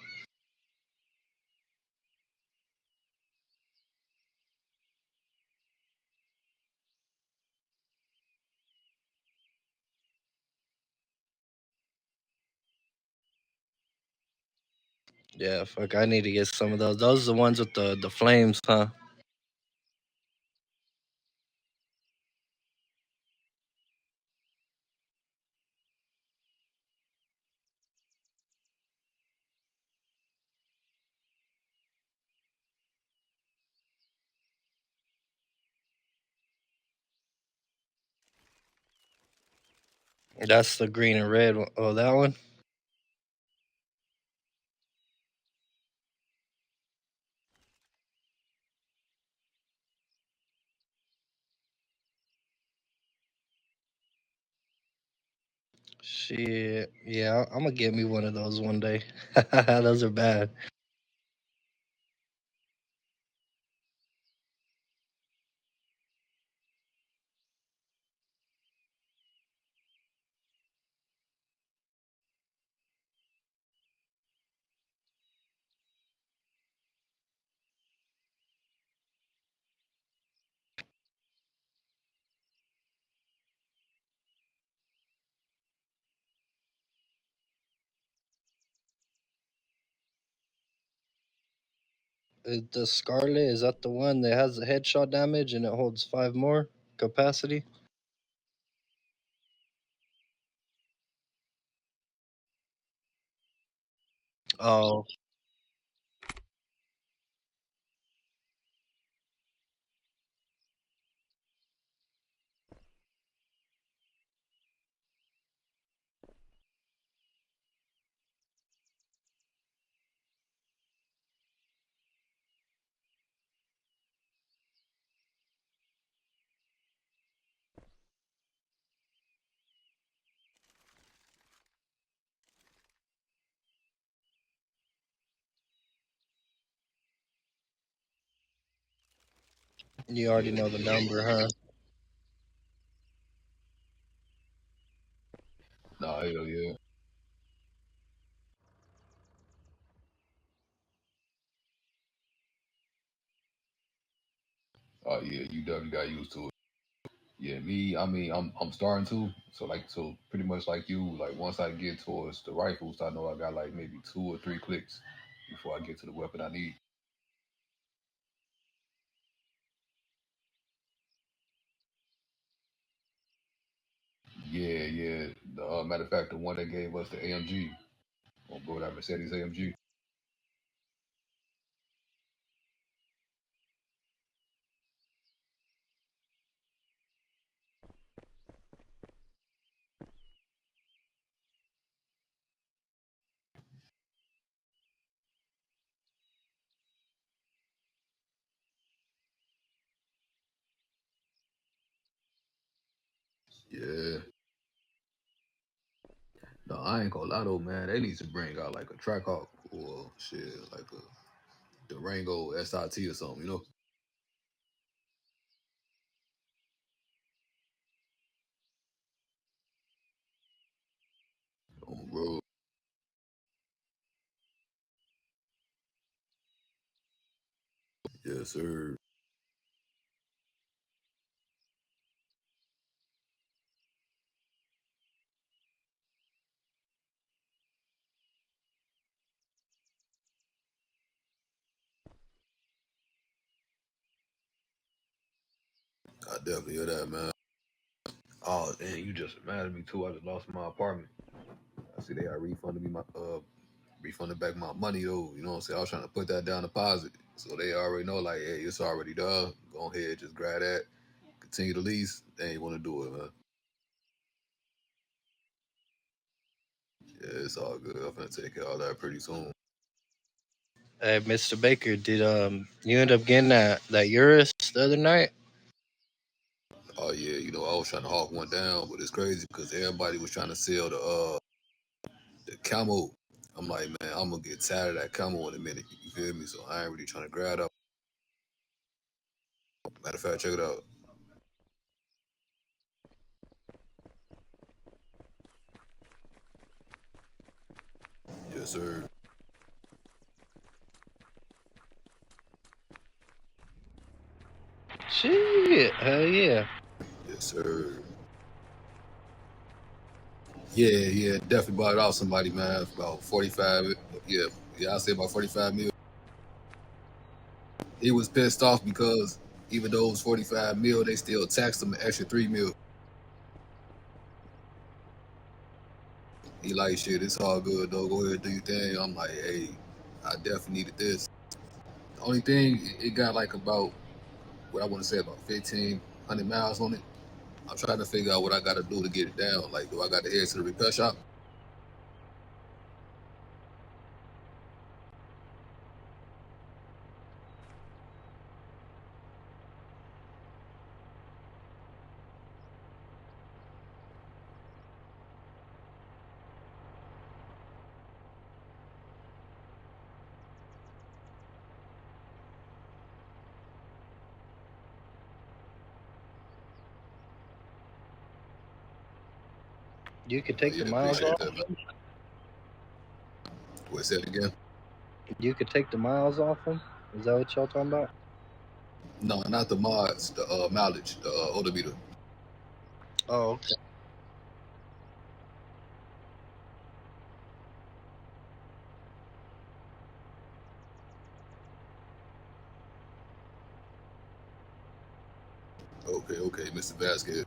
Speaker 3: Yeah, fuck, I need to get some of those. Those are the ones with the flames, huh? That's the green and red one. Oh, that one? Shit. Yeah, I'm gonna get me one of those one day. Those are bad. The Scarlet, is that the one that has the headshot damage and it holds 5 more capacity? Oh, you already
Speaker 9: Yeah,
Speaker 3: know the
Speaker 9: yeah.
Speaker 3: number, huh?
Speaker 9: Nah, hell yeah. Oh yeah, you definitely got used to it. Yeah, me, I mean, I'm starting to. So pretty much like you, like once I get towards the rifles, I know I got like maybe 2 or 3 clicks before I get to the weapon I need. Yeah, yeah. The matter of fact, the one that gave us the AMG, on board that Mercedes AMG. Yeah. No, I ain't gonna lie though, man. They need to bring out like a Trackhawk or shit, like a Durango SIT or something, you know? Oh, bro. Yes, sir. I definitely hear that, man. Oh, and you just reminded me too. I just lost my apartment. I see they are refunding me my refunding back my money though. You know what I'm saying? I was trying to put that down deposit, so they already know like, hey, it's already done. Go ahead, just grab that, continue the lease. They ain't want to do it, man. Yeah, it's all good. I'm gonna take care of all that pretty soon.
Speaker 3: Hey, Mr. Baker, did you end up getting that Urus the other night?
Speaker 9: Oh yeah, you know, I was trying to hawk one down, but it's crazy because everybody was trying to sell the camo. I'm like, man, I'm gonna get tired of that camo in a minute. You feel me? So I ain't really trying to grab up. Matter of fact, check it out. Yes, sir.
Speaker 3: Shit, hell yeah.
Speaker 9: Yes, sir. Yeah, definitely bought it off somebody, man. About 45. Yeah, I'll say about 45 mil. He was pissed off because even though it was 45 mil, they still taxed him an extra 3 mil. He like, shit, it's all good though. Go ahead, do your thing. I'm like, hey, I definitely needed this. The only thing, it got like about, what I want to say, about 1,500 miles on it. I'm trying to figure out what I got to do to get it down. Like, do I got to head to the repair shop?
Speaker 3: You could take the
Speaker 9: Yeah,
Speaker 3: miles
Speaker 9: appreciate
Speaker 3: off.
Speaker 9: that, man. Wait, say it again?
Speaker 3: You could take the miles off them. Is that what y'all talking about?
Speaker 9: No, not the mods, the mileage, the odometer.
Speaker 3: Oh, okay.
Speaker 9: Okay, Mr. Vasquez.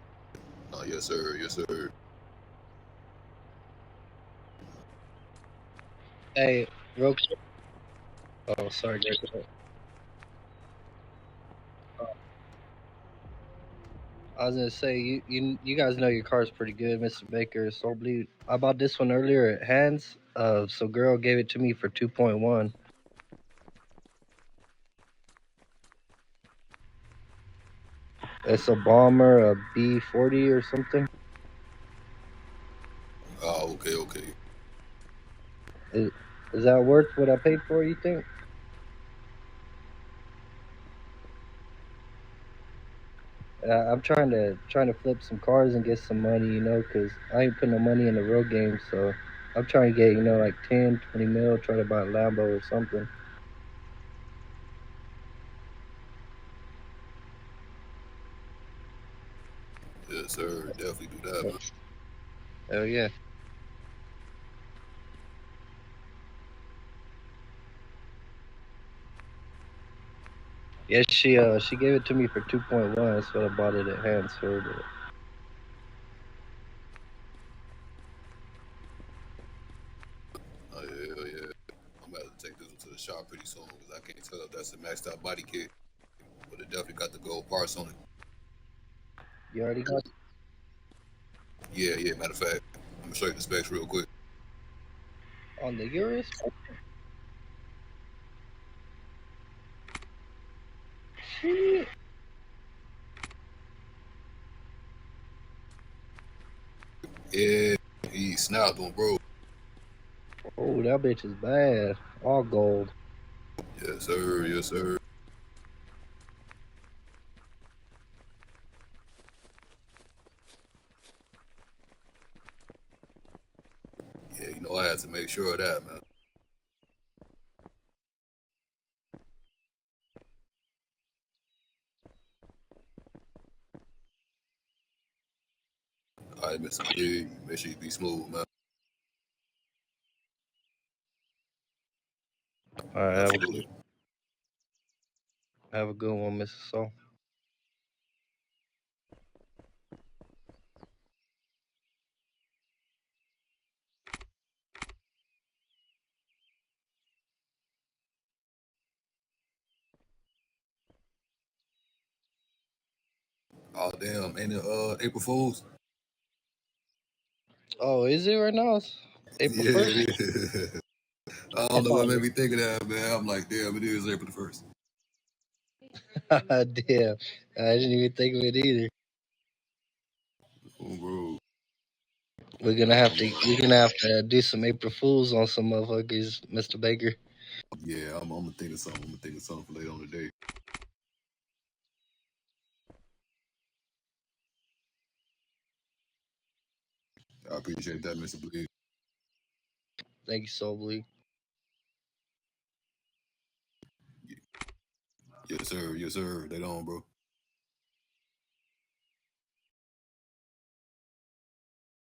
Speaker 9: Yes, sir.
Speaker 3: Hey, Roke. Oh, sorry, Greg. I was gonna say you guys know your car's pretty good, Mr. Baker. Soul Bleed. I bought this one earlier at Hands. So girl gave it to me for 2.1. It's a Bomber, a B40 or something.
Speaker 9: Oh, okay.
Speaker 3: Is that worth what I paid for, you think? I'm trying to flip some cars and get some money, you know, because I ain't putting no money in the road game. So I'm trying to get, you know, like 10, 20 mil, try to buy a Lambo or something.
Speaker 9: Yes, sir. Definitely do that, man.
Speaker 3: Hell yeah. Yeah, she gave it to me for 2.1. That's what I bought it at Hands for. But
Speaker 9: Oh, yeah. I'm about to take this one to the shop pretty soon because I can't tell if that's a maxed out body kit, but it definitely got the gold parts on it.
Speaker 3: you already got?
Speaker 9: Yeah. Matter of fact, I'm gonna show you the specs real quick.
Speaker 3: On the Urus? Shit.
Speaker 9: Yeah, he snapped on, bro.
Speaker 3: Oh, that bitch is bad. All gold.
Speaker 9: Yes, sir. Yeah, you know I had to make sure of that, man. All right, Mr. Big, make sure you be smooth, man.
Speaker 3: All right,
Speaker 9: Absolutely.
Speaker 3: have a good one, Mrs. Soul.
Speaker 9: Oh damn, ain't it April Fools?
Speaker 3: Oh, is it right now? It's April 1st?
Speaker 9: Yeah. I don't know what made me think of that, man. I'm like, damn, it is April the 1st.
Speaker 3: Damn. I didn't even think of it either.
Speaker 9: Oh, bro.
Speaker 3: We're gonna have to do some April Fools on some motherfuckers, Mr. Baker.
Speaker 9: Yeah, I'm gonna think of something. I'm gonna think of something for later on today. I appreciate that, Mr. Bleed.
Speaker 3: Thank you, Soul Bleed.
Speaker 9: Yes, sir. Yes, sir. Later on, bro.